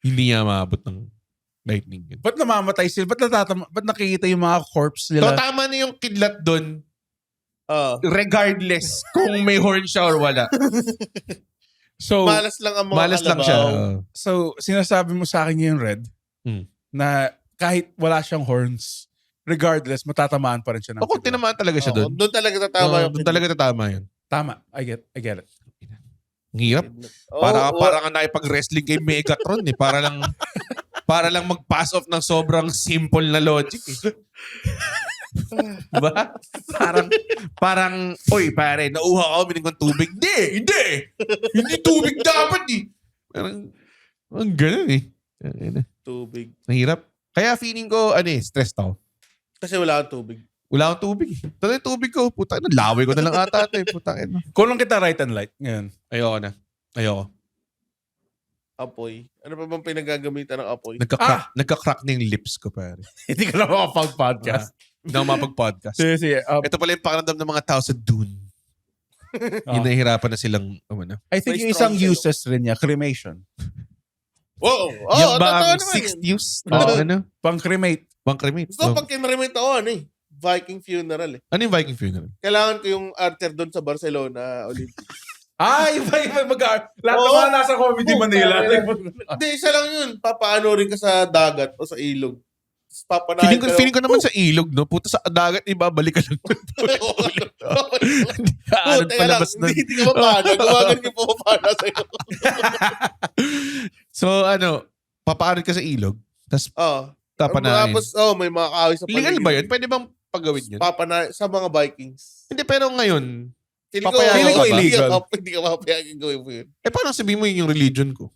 hindi niya maabot ng lightning yun. Ba't namamatay sila? Ba't nakikita yung mga corpse So nila? tama na yung kidlat doon regardless kung may horn siya or wala. So, Malas lang ang mga Malas lang kalabaw. siya. so, sinasabi mo sa akin yung Red, na kahit wala siyang horns, regardless, matatamaan pa rin siya ng O kung kidlat. tinamaan talaga siya Oo, doon. doon talaga tatama yung Doon talaga tatama yun. Tama. I get it. Ang hirap. Para nga nakipag-wrestling kay Megatron eh. Para lang mag-pass off ng sobrang simple na logic eh. Diba? Parang, oy pare, nauha ka, minig ng tubig. Hindi tubig dapat eh. Parang ganun eh. tubig. Nahirap. Kaya feeling ko, stressed ako. Kasi wala kang tubig. Wala akong tubig eh. Ito na yung tubig ko. Puta, laway ko na lang ata ito eh. Puta, Kulong kita right and light. Ngayon. ayoko na. Ayoko. Apoy. Ano pa bang pinagagamitan ng apoy? Nagka-crack na yung lips ko, pare. Hindi ka na makapag-podcast. Hindi ako mapag-podcast. Sige. Ito pala yung pakiramdam ng mga tao sa Dune. Yung nahihirapan na silang, I think May yung isang strong uses rin niya, cremation. Wow! yan ba totoo ang naman sixth yun. use? Oo. Ano? Pang-cremate. Pang-cremate. Gusto ko pag kinremate ako, Viking funeral eh. Ano yung Viking funeral? Kailangan ko yung archer doon sa Barcelona Olympics. Iba lahat ng Oo. mga nasa Comedy Manila. Hindi, isa lang yun. Papaano rin ka sa dagat o sa ilog. Tapos papanahin Feeling ko naman sa ilog, no? Puta sa dagat, ibabalik ka lang. Ano Teka lang, palabas nun? hindi ka mapano. Gawagan niyo po mapano sa'yo. So, papaanod ka sa ilog, tapos tapanahin. Tapos, may mga kahoy sa Legal ba yun? Pwede bang pagawin yun? Papanahin sa mga Vikings. Hindi, pero ngayon, Feeling ko illegal. Hindi ka mapapayagan gawin mo yun. parang sabihin mo yun yung religion ko.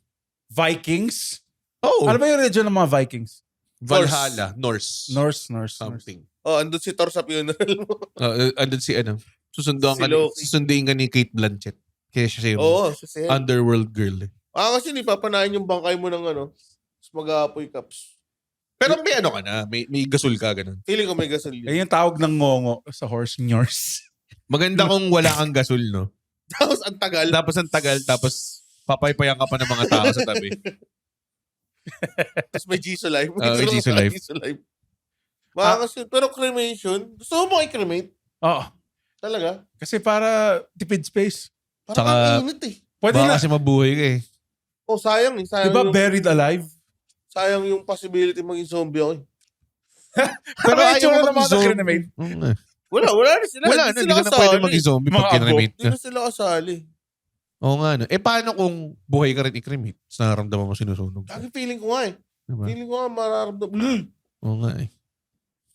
Vikings? Oh, Ano ba yung religion ng mga Vikings? Valhalla, Norse. Norse. Something. Andun si Thor sa funeral mo. Andun si Si Loki. susunduin ka ni Kate Blanchett. Kaya siya yung Oo, kasi. underworld girl. Eh. Kasi papanahin yung bangkay mo ng tapos mag-aapoy cups. Pero may ka na, may gasol ka, ganun. Feeling ko may gasolina. Yan yung tawag ng ngongo sa horse Norse. Maganda kung wala kang gasol, no? Tapos ang tagal. Tapos ang tagal, tapos papaypayan ka pa ng mga tao sa tabi. Tapos may Jisoo Life. May Jisoo Life. Life. Maangas yun. Pero cremation, gusto mo i-cremate? Oo. Talaga? Kasi para tipid space. Parang Saka- ang init eh. Pwede Baka na. kasi mabuhay ka eh. Oh, sayang eh. Sayang, Diba yung, buried alive? sayang yung possibility maging zombie ako eh. Pero ayaw itsura mo ng mga mag-zombie. na-cremate. Oo nga. Wala na sila. Wala na, Hindi hindi ka na pwede mag-zombie Mga pag kinremate Hindi ka. na sila kasali. Oo nga no. Paano kung buhay ka rin i-cremate? Tapos nararamdaman mo sinusunog? Lagi feeling ko nga eh. Diba? Feeling ko nga mararamdaman. Oo nga eh.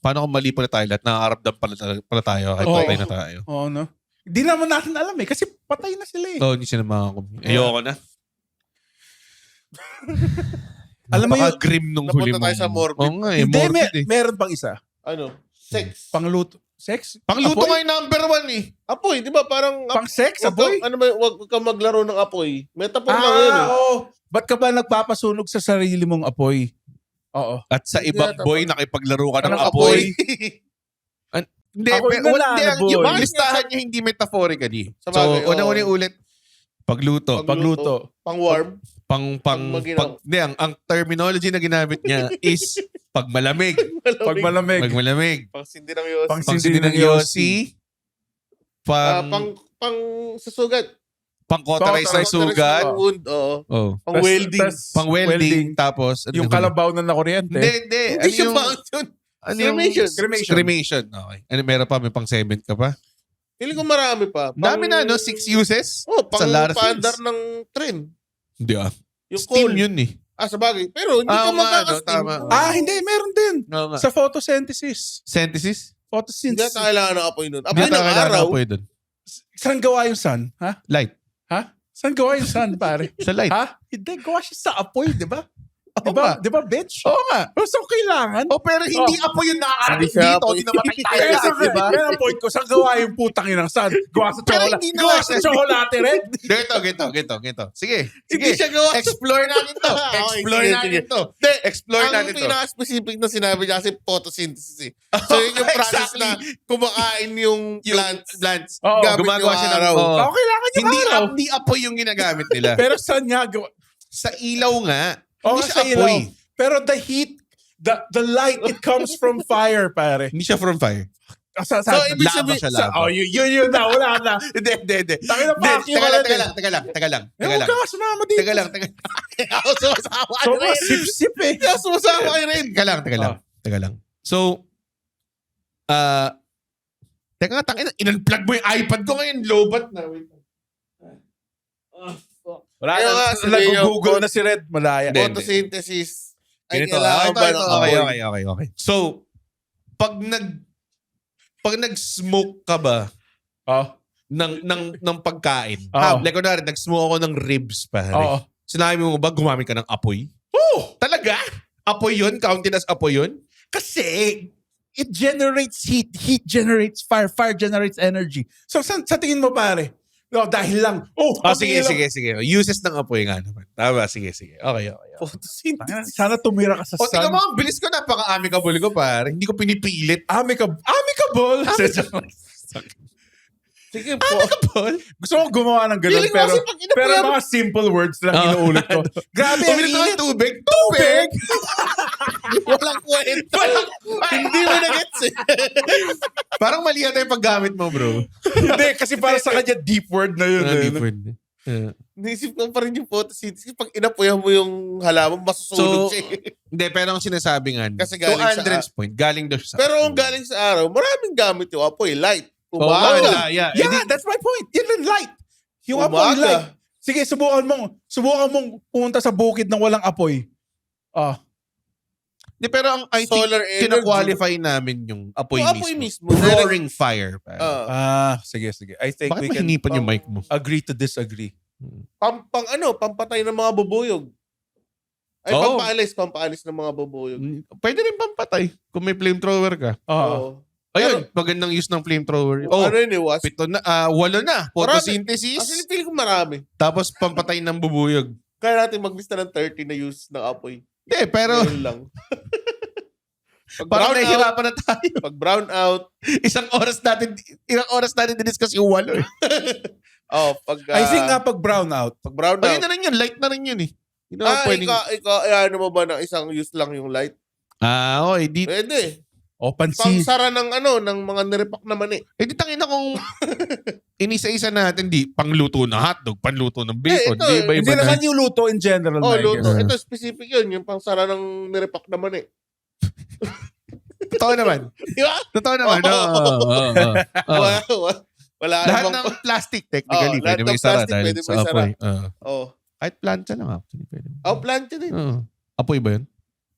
Paano kung mali pala tayo lahat? Nakakaramdam pala tayo kahit Oo. patay na tayo. Oo, no? Hindi naman natin alam eh. Kasi patay na sila eh. Oo, hindi sila makakomute. Ayoko na. Alam mo yun, Napaka-grim nung huli Napunta mo. tayo sa morbid. Oo nga eh, hindi, morbid eh. meron pang isa. Ano? Sex. Pangluto. Sex? Pangluto Apoy? nga yung number 1 eh. Apoy, di ba? Parang Pang sex? wag Apoy? ka- ano ba, wag ka maglaro ng apoy. Metaphor lang yun eh. Oo. Ba't ka ba nagpapasunog sa sarili mong apoy? Oo. At sa ibang Hindi, boy, nakipaglaro ka ng Ng apoy. Hindi, Apoy pero na wala, lang, hindi, na boy. yung listahan niya hindi metaphorically. Sa So, bagay, oo. unang-uling ulit, pagluto. Pagluto. Pang-warm. Hindi, ang terminology na ginamit niya is pag malamig. Pag malamig. Pag malamig. Pang-sindi ng yos. Pang- Pang Sindi sindi ng ng yosi. pang susugat. Pang-cauterize ng Cauterize sugat. ng Wound, oo. Oh. Pang-welding. Pang-welding. Tapos, ano Yung huli? kalabaw na nakuryente. Hindi. Hindi Ano siya yung... pang yun. Ano yung... Cremation. Cremation. Okay. Ano, meron pa? May pang-cement ka pa? Feeling ko marami pa. Dami na, no? 6 uses? Oh, Sa lot of pang-paandar things. ng train. Hindi ah. Yung Steam coal. yun eh. Sa bagay. Pero hindi ka Oo nga, no? magkaka-steam. Tama. Hindi. Meron din. Oo nga. Sa photosynthesis. Synthesis? Hindi Photosynthesis. natin kailangan ng apoy nun. Hindi Apoy ata ng kailangan araw. ako doon. Saan gawa yung sun? Ha? Light. Saan gawa yung sun, pare? Sa light. Ha? Hindi. Gawa siya sa apoy, di ba? Oo nga. Di ba, bitch? Oo nga. So, kailangan. Oh, pero hindi apo yung nakakarating Hindi siya dito. apoy. Hindi namatay tayo Kaya lahat, di ba? Kaya ang point ko, saan gawa yung putang inang sun? Gawa sa Pero chocolate. hindi na Gawa nga sa siya. chocolate red. Ganito. Sige. Hindi siya gawa. Explore natin to. Okay, Explore sige, natin sige. to. Explore natin Ang to. pinaka-specific na sinabi niya kasi photosynthesis eh. So yun yung process Exactly. na kumakain yung plants. Oo, gamit gumagawa yung siya ng... araw. oo. Kailangan yung Hindi araw. hindi apo yung ginagamit nila. Pero saan nga gawa? Sa ilaw nga. Oo, Hindi sa siya ilaw. apoy. Pero the heat, the light, it comes from fire, pare. Hindi siya from fire. Sa, So, ibig Lava sabihin, siya, lava. yun na, wala na. Hindi. Tangin na pa, Teka lang. Huwag ka sumama dito. Teka lang. ako sumasawa So, rin. sip-sip eh. Kaya sumasawa kayo rin. Teka lang. So, teka nga, tangina, in-unplug mo yung iPad ko ngayon, lobat na. Wait. Wala Kaya nga, na. sabi niyo, Nag-google na si Red. Malaya. Hindi. Photosynthesis. Ay, Ganito, kailangan ba ng apoy? Okay. So, pag nag-smoke ka ba Oh. ng pagkain, Oo. like kunwari, nag-smoke ako ng ribs, pare. Oo. Sinabi mo ba gumamit ka ng apoy? Oh! Talaga? Apoy yun? Counted as apoy yun? Kasi, it generates heat. Heat generates fire. Fire generates energy. So, sa tingin mo, pare? No, dahil lang. Sige. Uses ng apoy nga naman. Tama, sige. Okay. Photosynthesis. Sana tumira ka sa O, tingnan sun. mo, ang bilis ko, napaka-amicable ko, pare. Hindi ko pinipilit. Amicable. Sige po. Amicable? Gusto ko gumawa ng ganun, Feeling ko pero, kasi pag inapoy pero mo- mga simple words lang Oo. inuulit ko. Grabe, ang Umilit init. ng tubig. Tubig! Walang kwento. Hindi mo na-gets eh. Parang mali yata yung paggamit mo, bro. Hindi, kasi para sa kanya, deep word na yun. Naisip ko pa rin yung photosynthesis. Pag inapoyan mo yung halaman, masusunog So, siya eh. Hindi, pero ang sinasabi nga, Kasi to galing sa- Andren's point, galing daw siya sa Pero kung galing sa araw, maraming gamit yung apoy. Light. Oo, Umaga. yeah. Yeah, that's my point. Yun yung light. Yung apoy Umaga. light. Sige, subukan mong pumunta sa bukid ng walang apoy. Hindi, pero ang I think, Solar energy. kina-qualify namin yung apoy Yung mismo. apoy mismo. Roaring fire. pare. Sige. I think Bakit we can mahinipan yung mic mo? agree to disagree. Pampatay ng mga bubuyog. Ay, Oo. pampaalis ng mga bubuyog. Pwede rin pampatay kung may flamethrower ka. Oo. Ayun, magandang use ng flamethrower. Ano yun eh, was? 8 na, 8 na. Photosynthesis. Actually, feeling ko marami. Tapos pampatay ng bubuyog. Kaya natin maglista ng 30 na use ng apoy. Hindi, pero Ganun lang. Pag parang brown out, nahihirapan na tayo. pag brown out, Ilang oras natin din-discuss yung 8 eh. pag I think nga pag brown out, pag brown Ayun out. na rin yun, light na rin yun eh. Hindi naman pwedeng... Ikaw, ano mo ba na isang use lang yung light? okay. Di, Pwede. O pansi. Pangsara ng ng mga nirepak na mani. Eh di tangina kung inisa-isa natin, di pangluto ng hotdog, panluto ng bacon, ito, di iba-iba Hindi na. naman yung luto in general. Oh, I luto. guess. Ito specific yun. Yung pangsara ng nirepak na mani. Totoo naman. Di ba? Totoo naman. Wala Lahat namang- ng plastic, technically, lahat pwede ng may isara plastic dahil pwede sa may isara. apoy. Oh. Kahit plancha lang actually. Pwede. Plancha din. Apoy ba yun?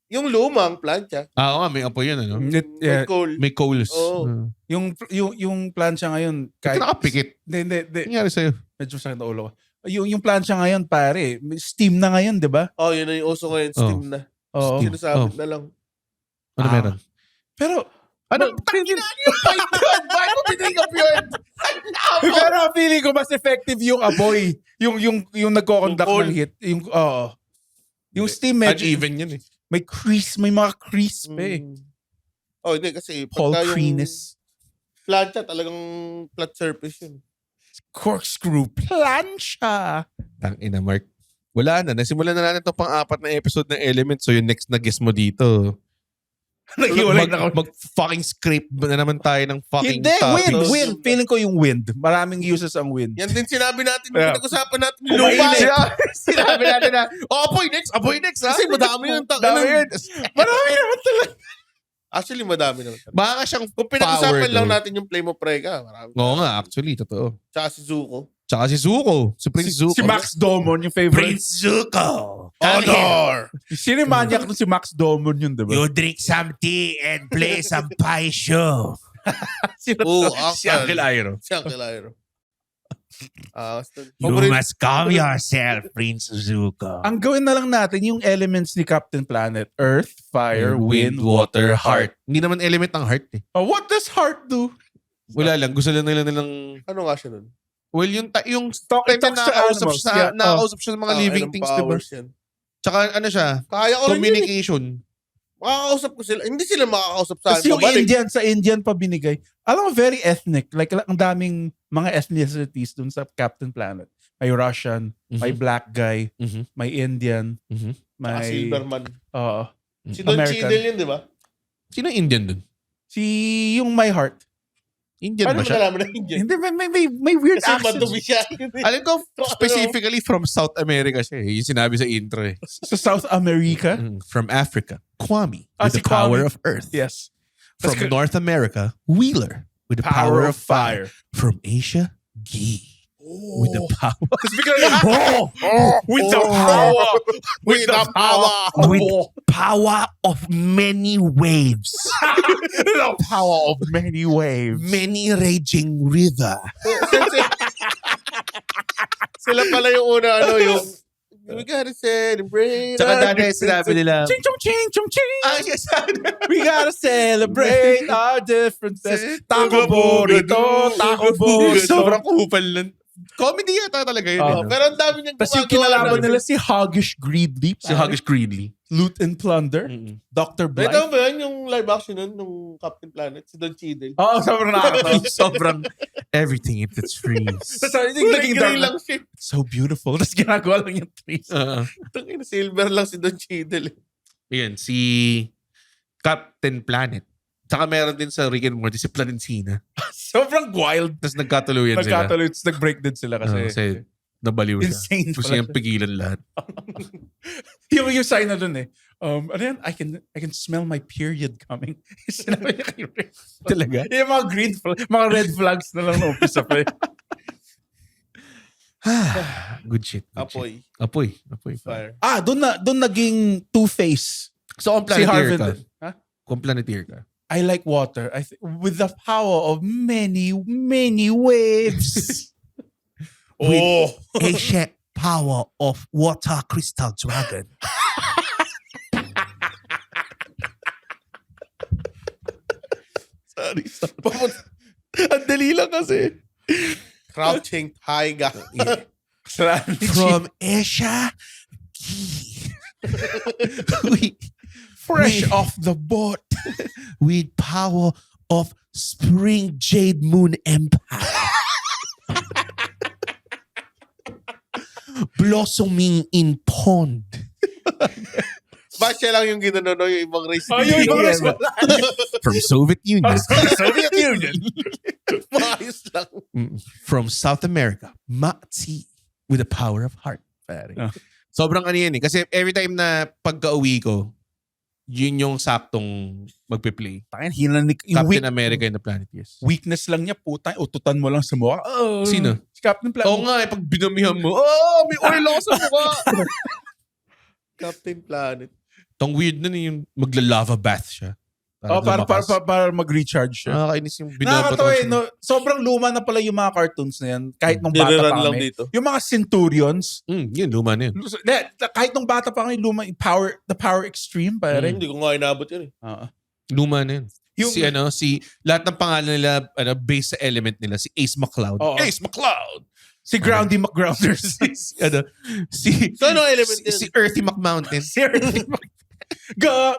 Yung lumang plancha. Oo nga, may apoy yun. Ano? Yeah. May coal. May coals. Oo. Yung plancha ngayon, Kahit nakapikit. Hindi. Ano nangyari sa'yo? Medyo sakit na ulo ko. Yung plancha ngayon, pare, steam na ngayon, di ba? Oh, yun na yung uso ngayon. Steam na. Oo. Sinasabit na lang. Ano meron? Pero, Ano? Tangina yung point yun! Bakit mo binigay up yun? pero feeling ko mas effective yung apoy. Yung nagko-conduct Yung coal. ng heat. Yung steam medyo, Uneven yun eh. may mga crease pa eh. Oh, hindi kasi Paul pagka yung Creaness. plancha talagang flat surface yun. Corkscrew plancha. Tangina, Mark. Wala na. Nasimulan na natin itong pang-apat na episode ng Element. So yung next na guest mo dito. Naghiwalay na kami. Mag-fucking script na naman tayo ng fucking Hindi, topics. wind. Feeling ko yung wind. Maraming uses ang wind. Yan din sinabi natin. Yeah. Pinag-usapan natin yung lupa. Sinabi natin na, apoy next, ha? Kasi madami yung Dami yun. Marami naman talaga. Actually, madami naman. Baka nga siyang Kung pinag-usapan power lang though. natin yung Flame of Reka, marami. Oo nga, actually, totoo. Tsaka si Zuko. Tsaka si Zuko. Si Prince Zuko. Si Max Domon, yung favorite. Zuko. Honor! Sino yung maniac nun si Max Domon yun, di ba? You drink some tea and play some pie show. Oo, Si Uncle Iroh. Si Uncle Iroh. You must calm yourself, Prince Zuko. Ang gawin na lang natin yung elements ni Captain Planet. Earth, fire, wind, water, heart. Hindi naman element ng heart eh. Oh, what does heart do? Wala lang. Gusto lang nila nilang... Ano nga siya nun? Well, yung yung It talks to nakakausap animals. siya, Yeah. nakakausap siya ng mga living Iron things, diba? powers yan. Tsaka ano siya, Kaya ko rin yun. communication. Makakausap ko sila. Hindi sila makakausap sa Tapos yung Indian, sa Indian pa binigay. Alam mo, very ethnic. Like, ang daming mga ethnicities dun sa Captain Planet. May Russian, may black guy, Mhm. may Indian, Mhm. may... Silverman. Oo. Si Don American. Cheadle yun, di ba? Sino Indian dun? Si yung My Heart. Indian Paano ba mo siya? nalaman na Indian? Hindi, may weird Kasi accent. madumi siya. Alam ko, specifically from South America siya eh. Yung sinabi sa intro eh. Sa South America. From Africa, Kwame, Ah, with si the power Kwame. of earth. Yes. From North America, Wheeler, with the power of fire. From Asia, Gee, with the power. With the power. With the power. With power of many waves. The power of many waves. Many raging river. Sila pala yung una, yung we gotta celebrate. Tsaka dati sinabi nila, Ching chong ching chong ching. ah, yes, We gotta celebrate our differences. Taco burrito, taco burrito. sobrang kupal lang. Comedy yata talaga yun. Oh, eh, no? Pero ang dami niyang Tapos yung kinalaban nila si Huggish Greedley. Si Huggish Greedley. Loot and Plunder. Dr. Ito Blythe. ba yun yung live action nun, nung Captain Planet? Si Don Cheadle. Oo, sobrang nakakatawa. Sobrang everything if it's free. Tapos yung naging Grey dark. lang siya. So beautiful. Tapos ginagawa lang yung trees. Tangina, silver lang si Don Cheadle. Yan, si Captain Planet. Tsaka meron din sa Rick and Morty si Planetina. Sobrang wild. Tapos nagkatuluyan sila. Nagkatuloy. Tapos nag-break din sila kasi. Nabaliw siya. Insane Gusto pala niyang pigilan lahat. yung sign na dun eh. Ano yan? I can smell my period coming. Sinabi niya kay Rick. Talaga? Yung mga green mga red flags na lang na umpisa pa eh. Good shit. Good Apoy. shit. Apoy. Fire. Doon naging Two-Face. So kung Si planeteer Harvey. ka. Ha? Kung planeteer ka. I like water. With the power of many, many waves. Ancient power of water crystal dragon. Sorry. Ang dali lang kasi. Crouching Tiger. From Asia. Fresh off the boat. With power of Spring Jade Moon Empire. Blossoming in pond. Bakit siya lang yung ginano, yung ibang race? Yung ibang race wala. From Soviet Union. Soviet Union. Maayos lang. From South America. Mati. With the power of heart. Pare. Ah. Sobrang ano yan eh. Kasi every time na pagka-uwi ko, yun yung saktong magpe-play. Tangin, hinan yung Captain America in the Planet Yes. weakness lang niya, putang, ututan mo lang sa mukha. Sino? Si Captain Planet. Oo nga eh, pag binamihan mo, may oil ako sa mukha. Captain Planet. Tong weird nun yung magla-lava bath siya. Para mag-recharge siya. Nakakainis yung Nakakatawa binabato. no? Sobrang luma na pala yung mga cartoons na yan. Kahit nung bata Nire-run pa lang kami. dito. Yung mga Centurions. Yun, luma na yun. Kahit nung bata pa kami, luma, the power extreme, pare. Hindi ko nga inabot yun eh. Luma na yun. Yung- Lahat ng pangalan nila, based sa element nila, si Ace McCloud. Oo. Ace McCloud! Si Groundy McGrounders. si So, ano element yun? si Earthy McMountain.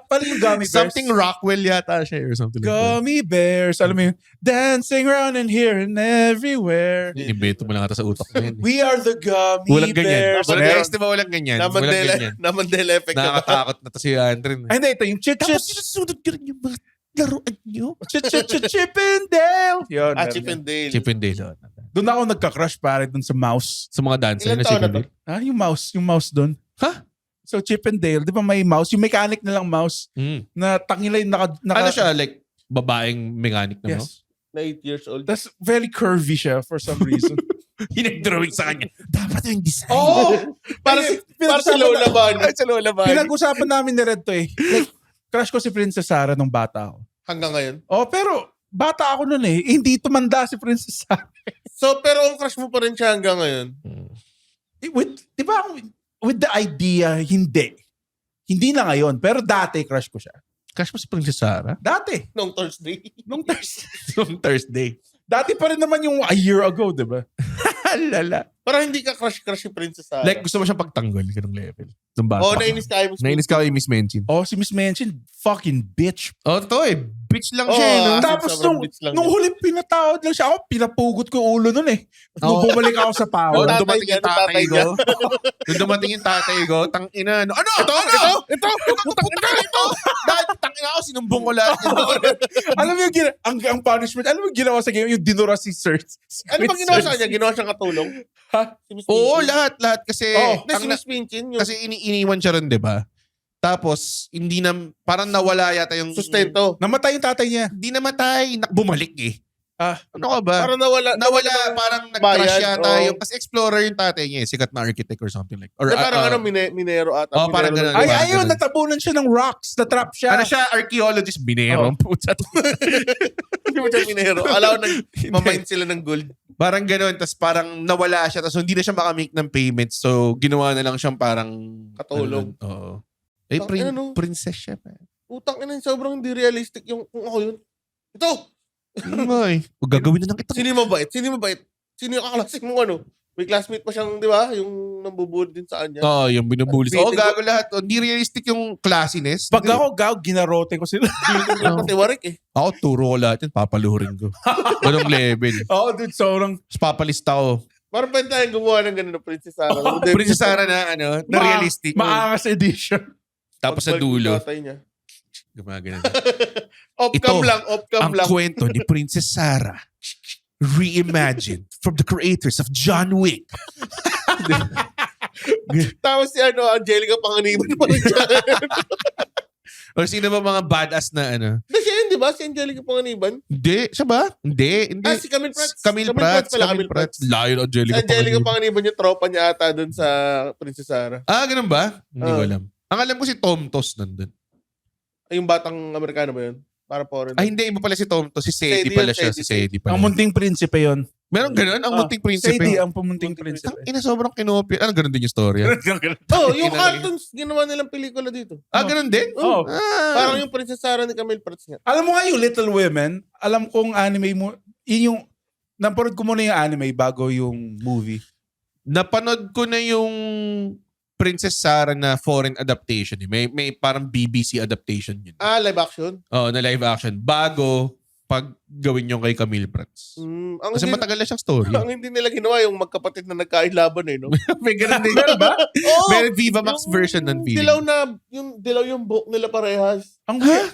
Paano yung gummy bears? Something Rockwell yata siya or something like that. Gummy bears. Alam mo yun, dancing around and here and everywhere. Inimbento mo lang ata sa utak mo yun. We are the gummy Walang ganyan. bears. Walang Meron. guys, di ba walang ganyan? Walang ganyan. Na Mandela effect. Nakakatakot na to si Andren. Ay, hindi. Ito yung Tapos sinusunod ka rin yung mga laruan nyo. Chip and Dale. Yun. Chip and Dale. Chip and Dale. Doon ako nagka-crush pare doon sa mouse. Sa mga dancer Ilan na taon Chip na and to? Dale. Yung mouse doon. Ha? So Chip and Dale, di ba may mouse? Yung mechanic na lang mouse na tangilay naka Ano siya? Like, babaeng mechanic na Yes. Na 8 years old. That's very curvy siya for some reason. Hinag-drawing sa kanya. Dapat yung design. Oo! Para si Lola Bunny. Sa Lola ba? Pinag-usapan namin ni Red to eh. Like, crush ko si Princess Sarah nung bata ako. Hanggang ngayon. Oh, pero bata ako noon eh. Hindi tumanda si Princess Sarah. So, pero ang crush mo pa rin siya hanggang ngayon. Di ba, with the idea, hindi. Hindi na ngayon. Pero dati, crush ko siya. Crush mo si Princess Sarah? Dati. Nung Thursday. Nung Thursday. Noong Thursday. Dati pa rin naman yung a year ago, di ba? Lala. Parang hindi ka crush si Princess Sarah. Like, gusto mo siyang pagtanggol, ganung level. Nung bata. Oo, nainis ka. Nainis ka kay Miss Menchin. Oh, si Miss Menchin, fucking bitch. Oh, totoo eh. Bitch lang Oo, siya eh. No? ah. Tapos sobrang bitch lang nung yun. huli pinatawad lang siya ako, pinapugot ko yung ulo nun eh. Nung bumalik ako sa Oh, power. tatay dumating niya, yung tatay tatay ko. niya. Nung dumating yung tatay ko, tang ina, ano? Ito? Dahil tang ina ako, sinumbong ko lahat. Alam mo yung ang punishment, alam mo yung ginawa sa game, yung dinura si Sir. Ano bang ginawa sa kanya? Ginawa siyang katulong? Ha? Si Miss Oo, Minchin? lahat. Kasi, Oo. Hindi, si Miss Minchin. Yung kasi iniwan siya rin, di ba? Tapos, hindi na, parang nawala yata yung... sustento. Namatay yung tatay niya. Hindi namatay, bumalik eh. Ah, Ano ka ba? Parang nawala. Parang nag-crash bayan, yata oo. yung, kasi explorer yung tatay niya eh, sikat na architect or something like. Or, Hindi, parang minero ata. Oh, parang Minero. ganun. ay, Diba? ayun, Ganun. natabunan siya ng rocks. Na-trap siya. Ano siya, archaeologist, binero. Puta. Hindi mo siya minero. Alam ko mamind sila ng gold. Parang ganun, tapos parang nawala siya, tapos hindi na siya makamake ng payments, so ginawa na lang siyang parang... Katulong. Oo. Eh, Ano? princess siya pa. Utang ina, sobrang hindi realistic yung kung ako yun. Ito! Ay, huwag gagawin na lang ito. Sino yung mabait? Sino yung mabait? Sino yung kaklase mong ano? May classmate pa siyang, di ba? Yung nambubud din sa kanya. Oo, yung binubuli. Oo, Meeting gago lahat. Oh, hindi realistic yung classiness. Pag ako, ginarote ko sila. Pati warik eh. Ako, turo ko lahat yun, papaluhurin ko. Ganong level. Oo, dude, sobrang... Tapos papalista ko. Parang pwede tayong gumawa ng ganun na Princess Sarah. Princess Sarah na, na realistic. Maangas edition. Tapos sa dulo, Tatay niya. gumagana. Off-cam lang, off-cam Ang lang. kwento ni Princess Sarah reimagined from the creators of John Wick. Tapos si Angelica Panganiban pa rin siya. O sino ba mga badass na ano? Hindi siya yun, di ba? Si Angelica Panganiban. Hindi, siya ba? Hindi. Ah, si Camille Prats. Camille Prats. Camille Prats. Layo Si Angelica Angelica Panganiban. Panganiban yung tropa niya ata dun sa Princess Sarah. Ah, ganun ba? Hindi ko Ah. alam. Ang alam ko si Tom Tos nandun. Ay, yung batang Amerikano ba yun? Para foreign. Ay, hindi. Iba pala si Tom Tos. Si Sadie Sadie pala yun, siya. Sadie. Si Sadie pala. Ang munting prinsipe yon. Meron ganun? Ang munting prinsipe. Sadie, ang pumunting Ang prinsipe. ina, sobrang kinopia. Ano, ganun din yung storya? Oh, yung Kinalagay. cartoons, ginawa nilang pelikula dito. Ah, ganun din? Oh. Ah. Parang yung Princess Sarah ni Camille Prats nga. Alam mo nga yung Little Women, alam kong anime mo, yun yung, naparod ko muna yung anime bago yung movie. Napanood ko na yung Princess Sarah na foreign adaptation. Eh. May parang BBC adaptation yun. Ah, live action? Oh, na live action. Bago pag gawin yung kay Camille Prats. Ang Kasi hindi, matagal na siyang story. ang hindi nila ginawa yung magkapatid na nagkain laban no? May ganun din. ba? Oo! Meron Viva Max version ng feeling. Dilaw yung buhok nila parehas. Ang weird.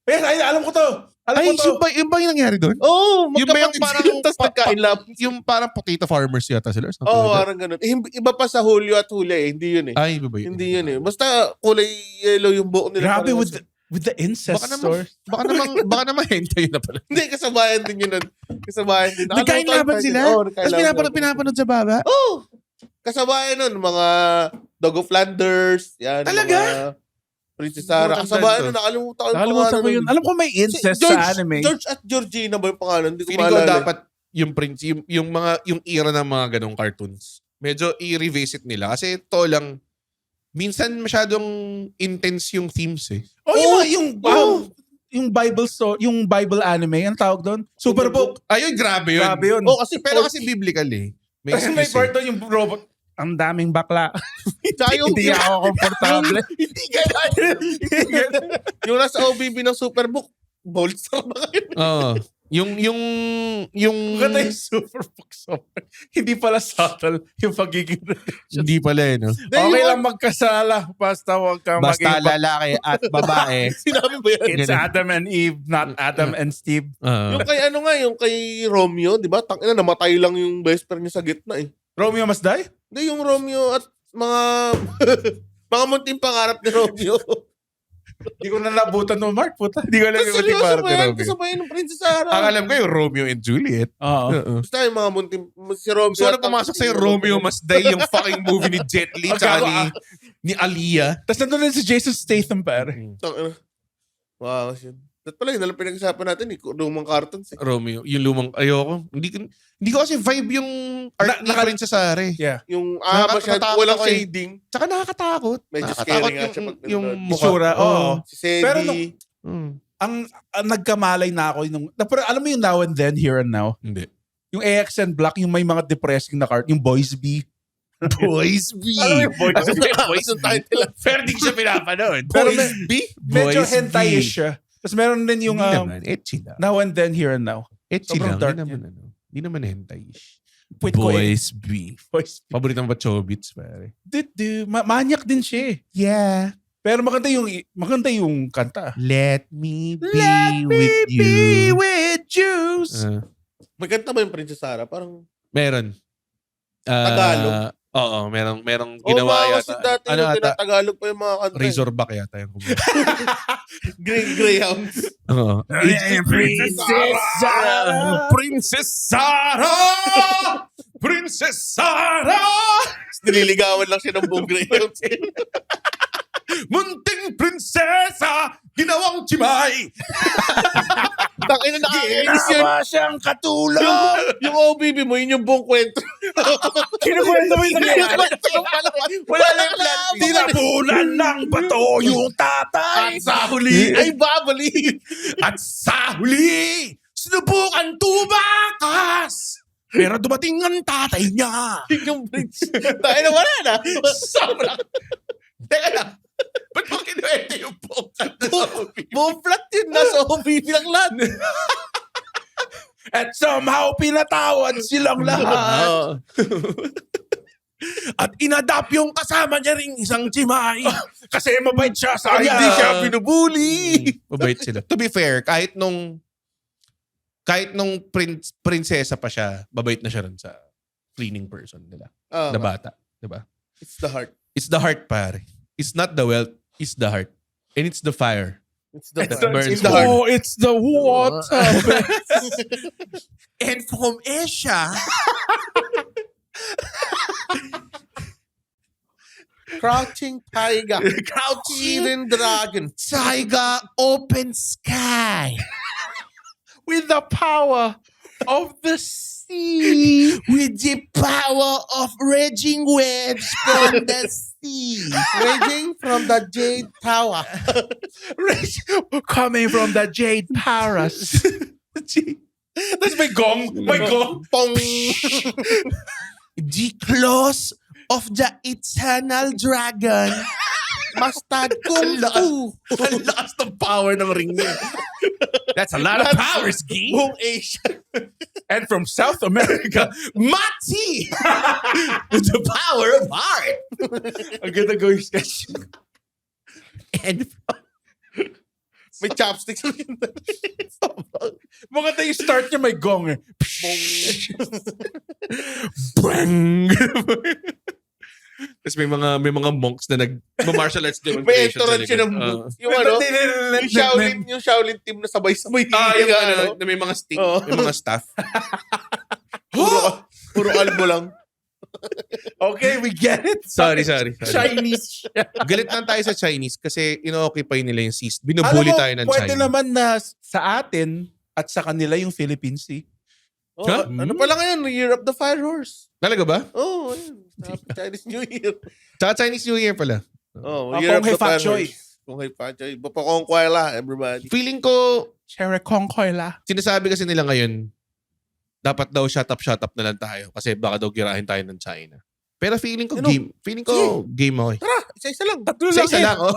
Yes, alam ko to. Ay, yung ba yung nangyari doon? Oo! Yung ba yung magkapatid parang, sila, tas nagkain laban. yung parang potato farmers yata sila? or something Oo, like that? parang ganun. Iba pa sa Julio at Huli hindi yun Ay, iba ba yun? Hindi yun Basta kulay yellow yung buhok nila. Grabe parehas. with the incest Baka story. baka naman hentai na pala. Hindi, kasabayan din yun. Kasabayan din. Nagkain laban sila? Oo, Tapos pinapanood sa baba? Oo! Kasabayan nun, mga Dog of Flanders, yan. Talaga? Mga Princess Sarah. Kasabayan nun, nakalimutan ko yung Nakalimutan pangalan ko yun. nun. Alam ko may incest George, sa anime. George at Georgina ba yung pangalan? Hindi ko Feeling ko maalala. dapat yung prince, yung era ng mga ganong cartoons. Medyo i-revisit nila. Kasi to lang, minsan masyadong intense yung themes eh. Yung Bible yung Bible anime, ang tawag doon? Superbook. Ayun, grabe yun. Grabe yun. Pero kasi biblical eh. May Kasi may excuse part eh. doon yung robot. Ang daming bakla. Tsaka yung, Hindi ako komportable. hindi ganun. Yung nasa OBB ng Superbook, bolster na kayo. Oo. Yung Maganda yung Superbook software. Hindi pala subtle yung pagiging hindi pala eh, no? okay lang magkasala basta huwag kang Basta maging lalaki at babae. Sinabi ba yan? It's Adam and Eve, not Adam and Steve. Yung kay yung kay Romeo, di ba? Tangina, namatay lang yung best friend niya sa gitna eh. Romeo must die? Hindi, yung Romeo at mga mga munting pangarap ni Romeo. Hindi ko na nabutan no Mark, puta. Hindi ko alam yung Seryoso para ba ni yan? Romeo. Kasabay ng Princess Sarah. Ang alam ko yung Romeo and Juliet. Oo. Basta yung mga munting, si Romeo. So ano pumasok sa'yo, Romeo Must Die, yung fucking movie ni Jet Li tsaka ni Aliyah. Tapos nandun din si Jason Statham, pare. Tangina. Wow, shit. That pala yun, nalang pinag-usapan natin lumang cartons eh. Romeo, yung lumang, ayoko. Hindi ko kasi vibe yung art ni Princess Sarah eh. Yeah. Yung masyad, Nakakatakot walang ako eh. shading. Tsaka nakakatakot. Medyo Nakakatakot scary nga siya pag yung nanonood. mukha. Itsura, oo. Si Sadie. Pero Mm. ang nagkamalay na ako pero alam mo yung Now and Then, Here and Now? Hindi. Yung AXN Black, yung may mga depressing na card, yung Boys B. Boys B. Ano yung Boys B? Boys yung title. Pero di ko siya pinapanood. Pero Boys B? Medyo Boys B. hentai-ish siya. Tapos meron din yung Hindi naman, etchy lang. Now and Then, Here and Now. Etchy sobrang lang. dark Hindi naman hentai-ish. Puwit ko eh. Boys B. Boys B. Paborito mo ba Chobits, pare? Manyak din siya eh. Yeah. Pero maganda yung kanta. Let me be with you. May kanta ba yung Princess Sarah? Parang, Meron. Tagalog? Oo, merong ginawa kasi yata. dati Ano yung ata? tinatagalog pa yung mga kanta. Razorback yata yung kumbaga. Greyhounds. Oo. Princess Sarah! Princess Sarah! Princess Sarah! Nililigawan lang siya ng buong Greyhounds. Munting prinsesa, ginawang chimay. Tangina, nakakainis yun. siyang katulong! Yung OBB mo, yun yung buong kwento. Kinukwento mo yung nangyayari. Wala lang plan. Tinabunan ng bato yung tatay. At sa huli, ay babalik. At sa huli, sinubukan tumakas. Pero dumating ang tatay niya. Yung bridge. Tayo na wala na. Sobrang. Teka lang. Ba't mo kinuwento yung buong kanta sa OBB? Buong flat yun. Nasa OBB lang lahat. At somehow pinatawad silang lahat. At inadapt yung kasama niya ring isang chimay. Kasi mabait siya sa Hindi kanya. siya binubuli. Mabait sila. To be fair, kahit nung prinsesa pa siya, mabait na siya rin sa cleaning person nila. Na bata. Diba? It's the heart. It's the heart, pare. It's not the wealth. It's the heart. And it's the fire. It's the That heart. burns It's the heart. Oh, it's the water. And from Asia, Crouching tiger. Hidden dragon. Tiger Open Sky. With the power of the sea. With the power of raging waves from the sea. Raging from the Jade Tower. Coming from the Jade Paras. Tapos may gong. May gong. Pong. The claws of the eternal dragon. Mustard Kung Fu. Ang lakas ng power ng ring niya. That's a lot of power, Ski. Buong Asia. And from South America, Mati! With the power of heart. ang ganda gawin sketch. And May chopsticks. Maganda yung start niya, may gong. Bang! Tapos may mga monks na nag-martial arts May demonstration. entourage siya ng yung ano, yung Shaolin team na sabay-sabay. Na may mga stick, Oo. may mga staff. Puro albo lang. Okay, we get it. Sorry. Chinese. Galit lang tayo sa Chinese kasi ino-occupy nila yung seas. Binubuli tayo ng pwede China. naman na sa atin at sa kanila yung Philippines Sea. Oh, Huh? ano pala ngayon? Year of the Fire Horse. Talaga ba? Oh, ayun. Happy Chinese New Year. Tsaka Chinese New Year pala. Oh, Kung Year of Hei the Fat Fire Choi. Horse. Kung Hei Fat Choi. Bapakong Kuala, everybody. Feeling ko, Shere Kong Koy la. sinasabi kasi nila ngayon, dapat daw shut up na lang tayo kasi baka daw girahin tayo ng China. Pero feeling ko Ano? game ako eh. Tara, isa-isa lang. Tatlo Isa lang. lang. Oh.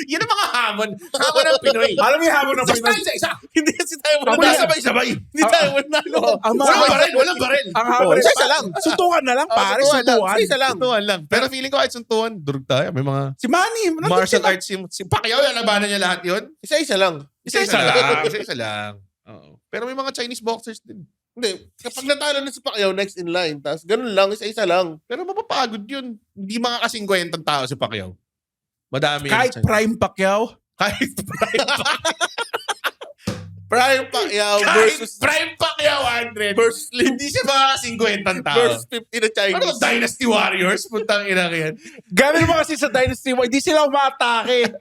Yun ang mga hamon. Hamon ng Pinoy. Alam mo yung hamon ng Just Pinoy? isa. Hindi kasi tayo Ang wala. mga Sabay-sabay. Hindi tayo wala. Ang mga Walang baril. Ang hamon isa lang. Suntukan na lang, pare. suntukan lang. Suntukan. Isa lang. Suntuan lang. Pero feeling ko kahit suntuan, durug tayo. May mga Si Manny. nandun martial sila. arts si Pacquiao, lalabanan niya lahat yun. Isa-isa lang. Isa-isa lang. Isa-isa lang. Oo. Pero may mga Chinese boxers din. Hindi. Kapag natalo na si Pacquiao, next in line. Tapos ganun lang, isa-isa lang. Pero mapapagod yun. Hindi makakasingkwentang tao si Pacquiao. Madami Kahit yun. Prime Pacquiao. Kahit Prime Pacquiao versus Prime Pacquiao, 100. versus Lee Hindi siya makakasingkwentang tao. versus 50 na Chinese. Ano Dynasty Warriors? Puntang ina yan. Ganun mo kasi sa Dynasty War, hindi sila umaatake.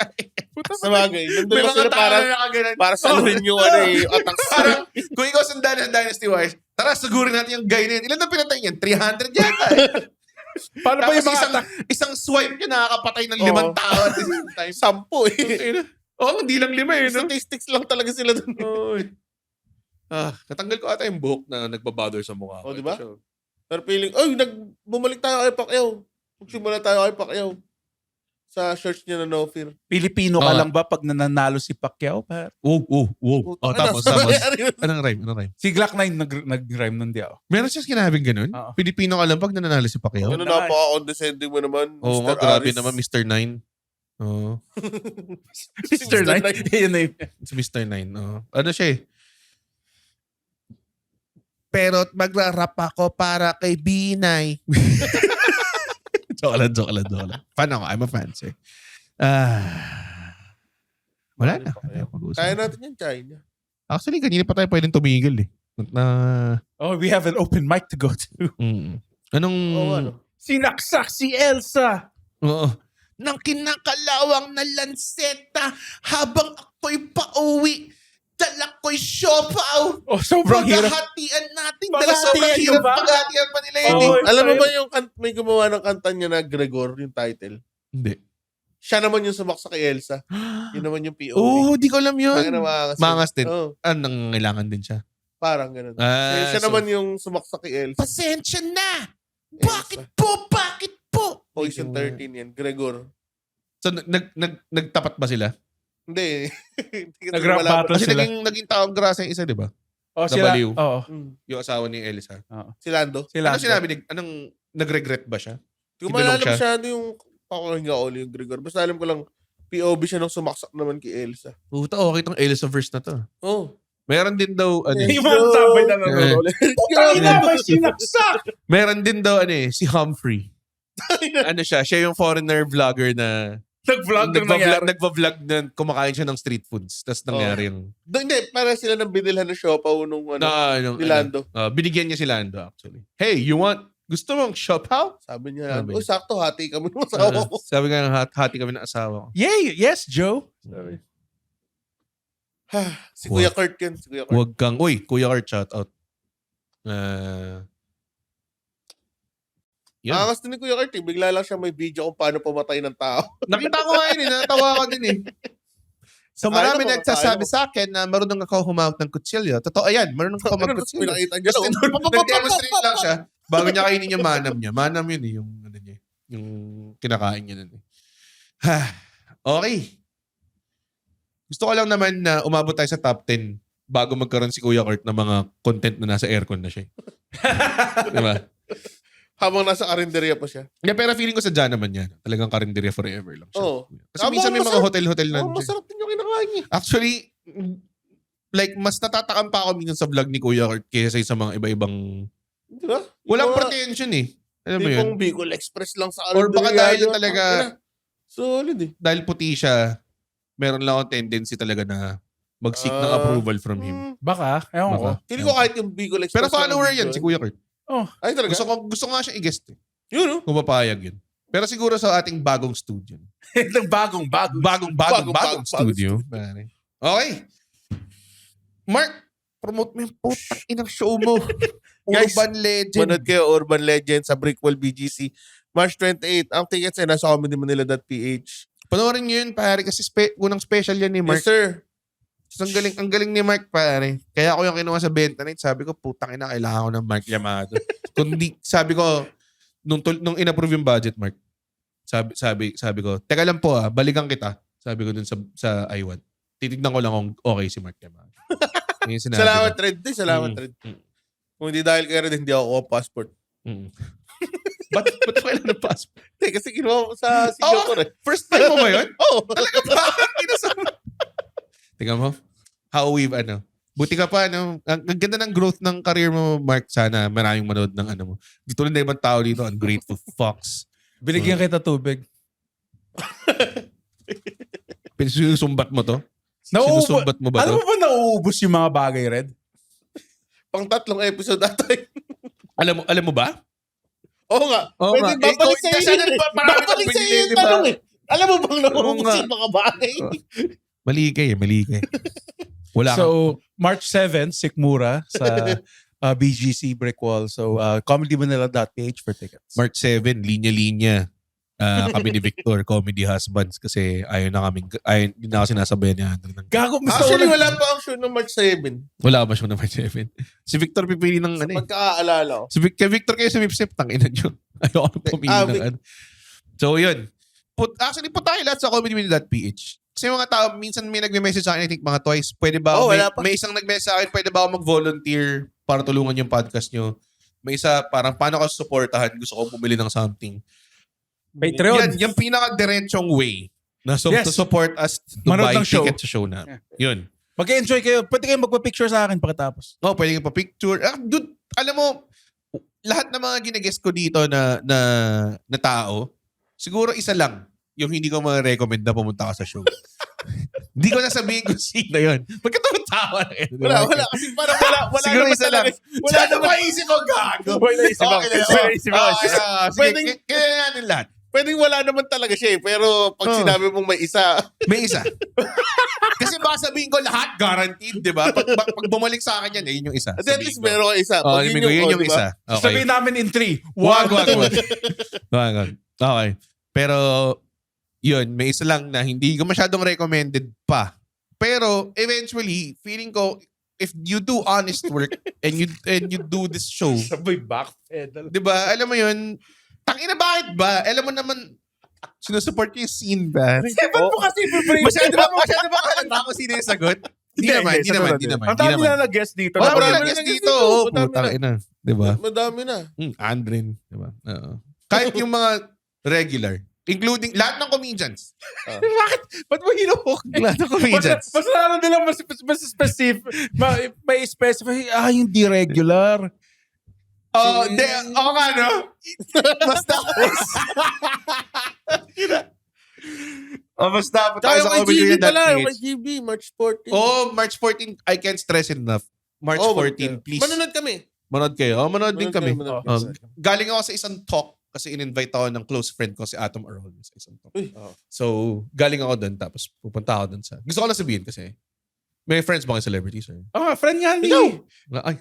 Sa bagay. Nandun May lang mga sila tao para, na nakaganan. para saluhin yung attacks. Parang, kung ikaw sundan ng Dynasty Warriors, tara, sugurin natin yung guy na yun. Ilan na pinatay niyan? 300 yata eh. Paano ba yung Tapos mga isang swipe niya nakakapatay ng Oo. 5 tao at the same time. 10 eh. Oo, hindi lang 5 eh. No? Statistics lang talaga sila dun. Natanggal ko ata yung buhok na nagbabother sa mukha ko. Oh, di ba? Ito siya. Pero feeling, bumalik tayo kay Pacquiao. Magsimula tayo kay Pacquiao. Sa church niya na No Fear. Pilipino ka Oo. lang ba pag nananalo si Pacquiao? Par? Wow. Oh, tapos. Anong rhyme? Si Glock 9 nag-rhyme nun di ako. Meron siya sinabing ganun? Oo. Pilipino ka lang pag nananalo si Pacquiao? Ano napaka-condescending mo naman, Oo Mr. nga, grabe Aris. naman, Mr. 9. Oo. Mr. 9? Yun na yun. Si Mr. 9. Oo. Ano siya eh? Pero magra-rap ako para kay Binay. joke lang. Fan ako. I'm a fan, sir. Wala na. Ayaw pag-uusap. Kaya natin yung China. Actually, kanina pa tayo pwedeng tumigil eh. Oh, we have an open mic to go to. Anong... Oo, ano? Sinaksak si Elsa. Oo. Nang kinakalawang na lanseta habang ako'y pauwi. Dala ko'y siopaw. Oh, sobrang hirap. Paghahatian natin. Paghahatian Dala sobrang nyo hirap. ba? Paghahatian pa nila yun. Oo. eh. Alam mo ba yung may gumawa ng kanta niya na Gregor, yung title? Hindi. Siya naman yung sumaksa kay Elsa. Yun naman yung POV. Oo, di ko alam yun. Kaya na mangas. Mangas din. Oo, Nangangailangan din siya. parang ganun. siya So, naman yung sumaksa kay Elsa. pasensya na. Elsa. Bakit po? Poison 13 yan. Gregor. So, nagtapat ba sila? Hindi. Hindi ka Nag-rap malaman. battle Kasi sila. naging taong grasa yung isa, di ba? Oh, sila. Nabaliw. Oo. Yung asawa ni Elisa. Si Lando. Sila. Ano sinabi? Anong nag-regret ba siya? Hindi ko Tinulong malalam siya? siya ano yung pakinggan ko yung Gregor. Basta alam ko lang POV siya nung sumaksak naman kay Elsa. Puta, okay tong Elisa verse na to. Oh. Meron din daw, Yung mga tambay na nanonood. Tangina, may sinaksak! meron din daw, si Humphrey. Siya yung foreigner vlogger na Nag-vlog ng nangyari. nagva-vlog na kumakain siya ng street foods. Tapos nangyari yung... Hindi, para sila nang binilhan ng siopaw nung ni Lando. Binigyan niya si Lando actually. Hey, gusto mong siopaw? Sabi niya, Sabi. sakto, hati kami ng asawa ko. Sabi nga, hati kami ng asawa ko. Yay! Yes, Joe. Si Kuya Kurt yun. Si Kuya Kurt. Huwag kang... Uy, Kuya Kurt, shout out. Yan. Angas din ni Kuya Kurt. Bigla lang siya may video kung paano pumatay ng tao. Nakita ko nga yun, natawa ko din eh. So marami Kaya mo, nagsasabi kaya mo. sa akin na marunong ako humawak ng kutsilyo. Totoo, ayan, marunong ako magkutsilyo. Pinakita niya Tapos lang. nag-demonstrate lang siya bago niya kainin yung manam niya. Manam yun eh, yung kinakain niya nun eh. Okay. Gusto ko lang naman na umabot tayo sa top 10 bago magkaroon si Kuya Kurt ng mga content na nasa aircon na siya. Diba? Habang nasa karinderya pa siya. Yeah, pero feeling ko sadya naman yan. Talagang karinderya forever lang siya. Oo. Kasi minsan may mga Masarap. hotel-hotel na. Masarap din yung kinakain niya. Actually, like, mas natatakam pa ako minsan sa vlog ni Kuya Kurt kaysa sa mga iba-ibang... Di ba? Walang Yung mga pretension eh. Alam mo yun? tipong Bicol Express lang sa Or baka karinderya. dahil talaga, Solid eh. dahil puti siya, meron lang akong tendency talaga na mag-seek ng Ah. approval from him. Baka, ewan ko. Baka. Feeling ko kahit yung Bicol Express. Pero follower lang yan, dito, si Kuya Kurt. Ay talaga? Gusto ko nga siya i-guest eh. Yun no? Kung papayag yun. Pero siguro sa ating bagong studio. Itong bagong. Bagong studio. Pare. Okay. Mark, promote mo yung putang inang show mo. Guys, Urban Legend. Manood kayo Urban Legend sa Brickwell BGC. March 28. Ang tickets ay nasa comedymanila.ph. Panoorin nyo yun, pare, kasi unang special yan ni Mark. Yes sir. So, ang galing ni Mark, pare. Kaya ako yung kinuha sa benta night, sabi ko, putang ina, kailangan ko ng Mark Yamado. Kundi, sabi ko, nung in-approve yung budget, Mark, sabi ko, teka lang po balikan kita. Sabi ko dun sa iWant. Titignan ko lang kung okay si Mark Yamado. Yun yung sinabi Salamat ko. Red. Salamat Red. Kung hindi dahil kay Red, hindi ako kuha passport. Ba't kailan ng passport? Kasi kinuha ko sa Singapore. First time mo ba yun? Oo. Talaga ba? Tingnan mo. How we've, buti ka pa, ang ganda ng growth ng career mo, Mark. Sana maraming manood ng mo. Dito rin na ibang tao dito, ungrateful fucks. Binigyan kita tubig. Sinusumbat mo to? Sinusumbat mo ba Alam to? mo ba nauubos yung mga bagay, Red? Pang 3 episode ata yun. Alam mo ba? Oo nga. Oo Pwede nga. babalik sa Kasi iyo. marami Babalik kang sa iyo binili, yung di ba? tanong eh. Alam mo bang Oo nauubos nga. yung mga bagay? Mali ka eh. Wala ka. So, March 7, Sikmura sa BGC Brickwall. So, comedymanila.ph for tickets. March 7, linya-linya. Kami ni Victor, comedy husbands, kasi hindi na ako sinasabayan ni Andrew. Gago, Actually, wala pa ang show ng March 7. Wala ba siya ng March 7? Si Victor pipili ng Magkakaalala ko. Kay Victor kayo sumipsip, tangina nyo. Ayoko na pumili ng So, yun. Actually, punta kayo lahat sa comedymanila.ph. Kasi mga tao, minsan may nagme-message sa akin, I think mga twice, pwede ba ako, wala pa. may isang nag-message sa akin, pwede ba ako mag-volunteer para tulungan yung podcast nyo? May isa, parang paano ka suportahan? Gusto ko bumili ng something. Patreon. Yan, yung pinaka-diretsyong way na to support us to Manood buy ng show. ticket sa show na. Yun. Mag-enjoy kayo. Pwede kayo magpa-picture sa akin pagkatapos. Oh, pwede ka pa-picture. Dude, alam mo, lahat ng mga ginagest ko dito na tao, siguro isa lang yung hindi ko ma-recommend na pumunta ka sa show. Hindi ko nasabihin kung sino yun. Pagkatawa na yun. Wala. Kasi parang wala Siguro naman isa lang. talaga. Wala naman. maisip ko, gago. Wala naisip ako. Okay na. Wala naisip ako. Sige, kaya natin lahat. Pwedeng wala naman talaga siya eh. Pero pag sinabi mong may isa, May isa. Kasi baka sabihin ko lahat guaranteed, di ba? Pag bumalik sa akin yan, yun yung isa. at Sabihin least ko. meron ka isa. Oh, Pag yun yung diba? isa. Okay. Sabihin namin in 3. Wag. Okay. Pero, yun, may isa lang na hindi ko masyadong recommended pa. Pero, eventually, feeling ko, if you do honest work and you do this show, Sabay backpedal. di ba? Alam mo yun, tangina bakit ba? Alam mo naman, sinusupport ko yung scene ba? Ba't mo kasi pre-break? Masyado ba kalata kung sino yung sagot? Hindi naman. Ang dami na nag-guest dito. Wala Marami pa na lang guest nag-guest dito. dito. Oh, Madami putang ina. Di ba? Madami na. Andrin. Di ba? Oo. Kahit yung mga regular, including lahat ng comedians. Ba't mo hinuhok? Lahat ng comedians. Mas lalo nila mas specific. May specify. Yung di-regular. Oo nga, no? Basta. Basta. Tsaka yung kay GB pala. Yung kay page. GB, March 14. Oh, March 14. I can't stress it enough. March 14, please. Manonood kami. Manood kayo. Oh, manood din kami. Manood. Galing ako sa isang talk kasi in-invite ako ng close friend ko si Atom Arol sa isang talk. Uy. So, galing ako doon tapos pupunta ako doon sa... Gusto ko lang sabihin kasi may friends ba kayo celebrities? Or? Friend nga ni. Ay.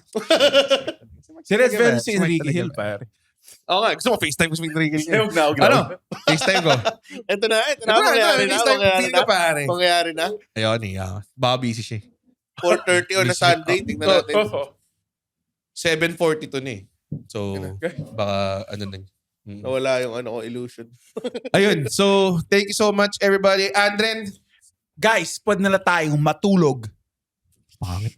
Si Red Velvet, si Enrique Hill, pare. Oo nga. Gusto mo FaceTime ko si Enrique. Huwag na. Ano? FaceTime ko. Ito na. Mangyayari na. FaceTime ko pare. Mangyayari na. Ayun baka busy siya. 4:30 on a Sunday. Tingnan natin. 7:42 na eh. So, baka na. Nawala yung illusion. Ayun. So, thank you so much everybody. Andren, Guys, pwede na tayong matulog. Pangit.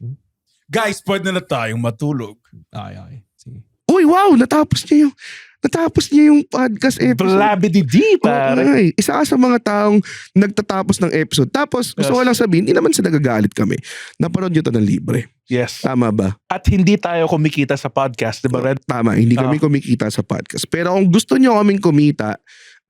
Guys, pwede na tayong matulog. Ay. Sige. Uy, wow, natapos niya yung podcast episode. Blabidi-di, pare. Ay, isa ka sa mga taong nagtatapos ng episode. Tapos, gusto ko lang sabihin, hindi naman sa nagagalit kami. Napanood nyo to ng libre. Yes. Tama ba? At hindi tayo kumikita sa podcast, di ba, Red? Tama, hindi kami kumikita sa podcast. Pero kung gusto nyo kaming kumita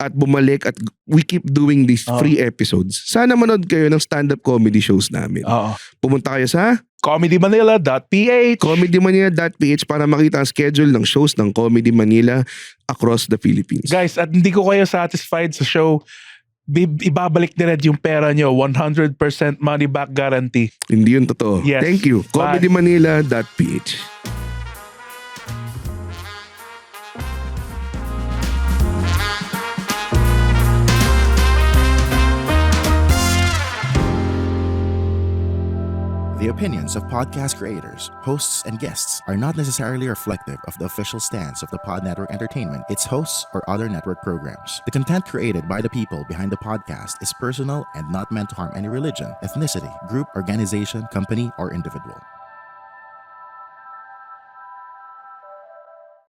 at bumalik at we keep doing these free episodes, sana manood kayo ng stand-up comedy shows namin. Oo. Pumunta kayo sa comedymanila.ph comedymanila.ph para makita ang schedule ng shows ng Comedy Manila across the Philippines. Guys, at hindi ko kayo satisfied sa show, ibabalik ni Red yung pera nyo. 100% money back guarantee. Hindi yun totoo. Yes. Thank you. Bye. comedymanila.ph The opinions of podcast creators, hosts, and guests are not necessarily reflective of the official stance of the Pod Network Entertainment, its hosts, or other network programs. The content created by the people behind the podcast is personal and not meant to harm any religion, ethnicity, group, organization, company, or individual.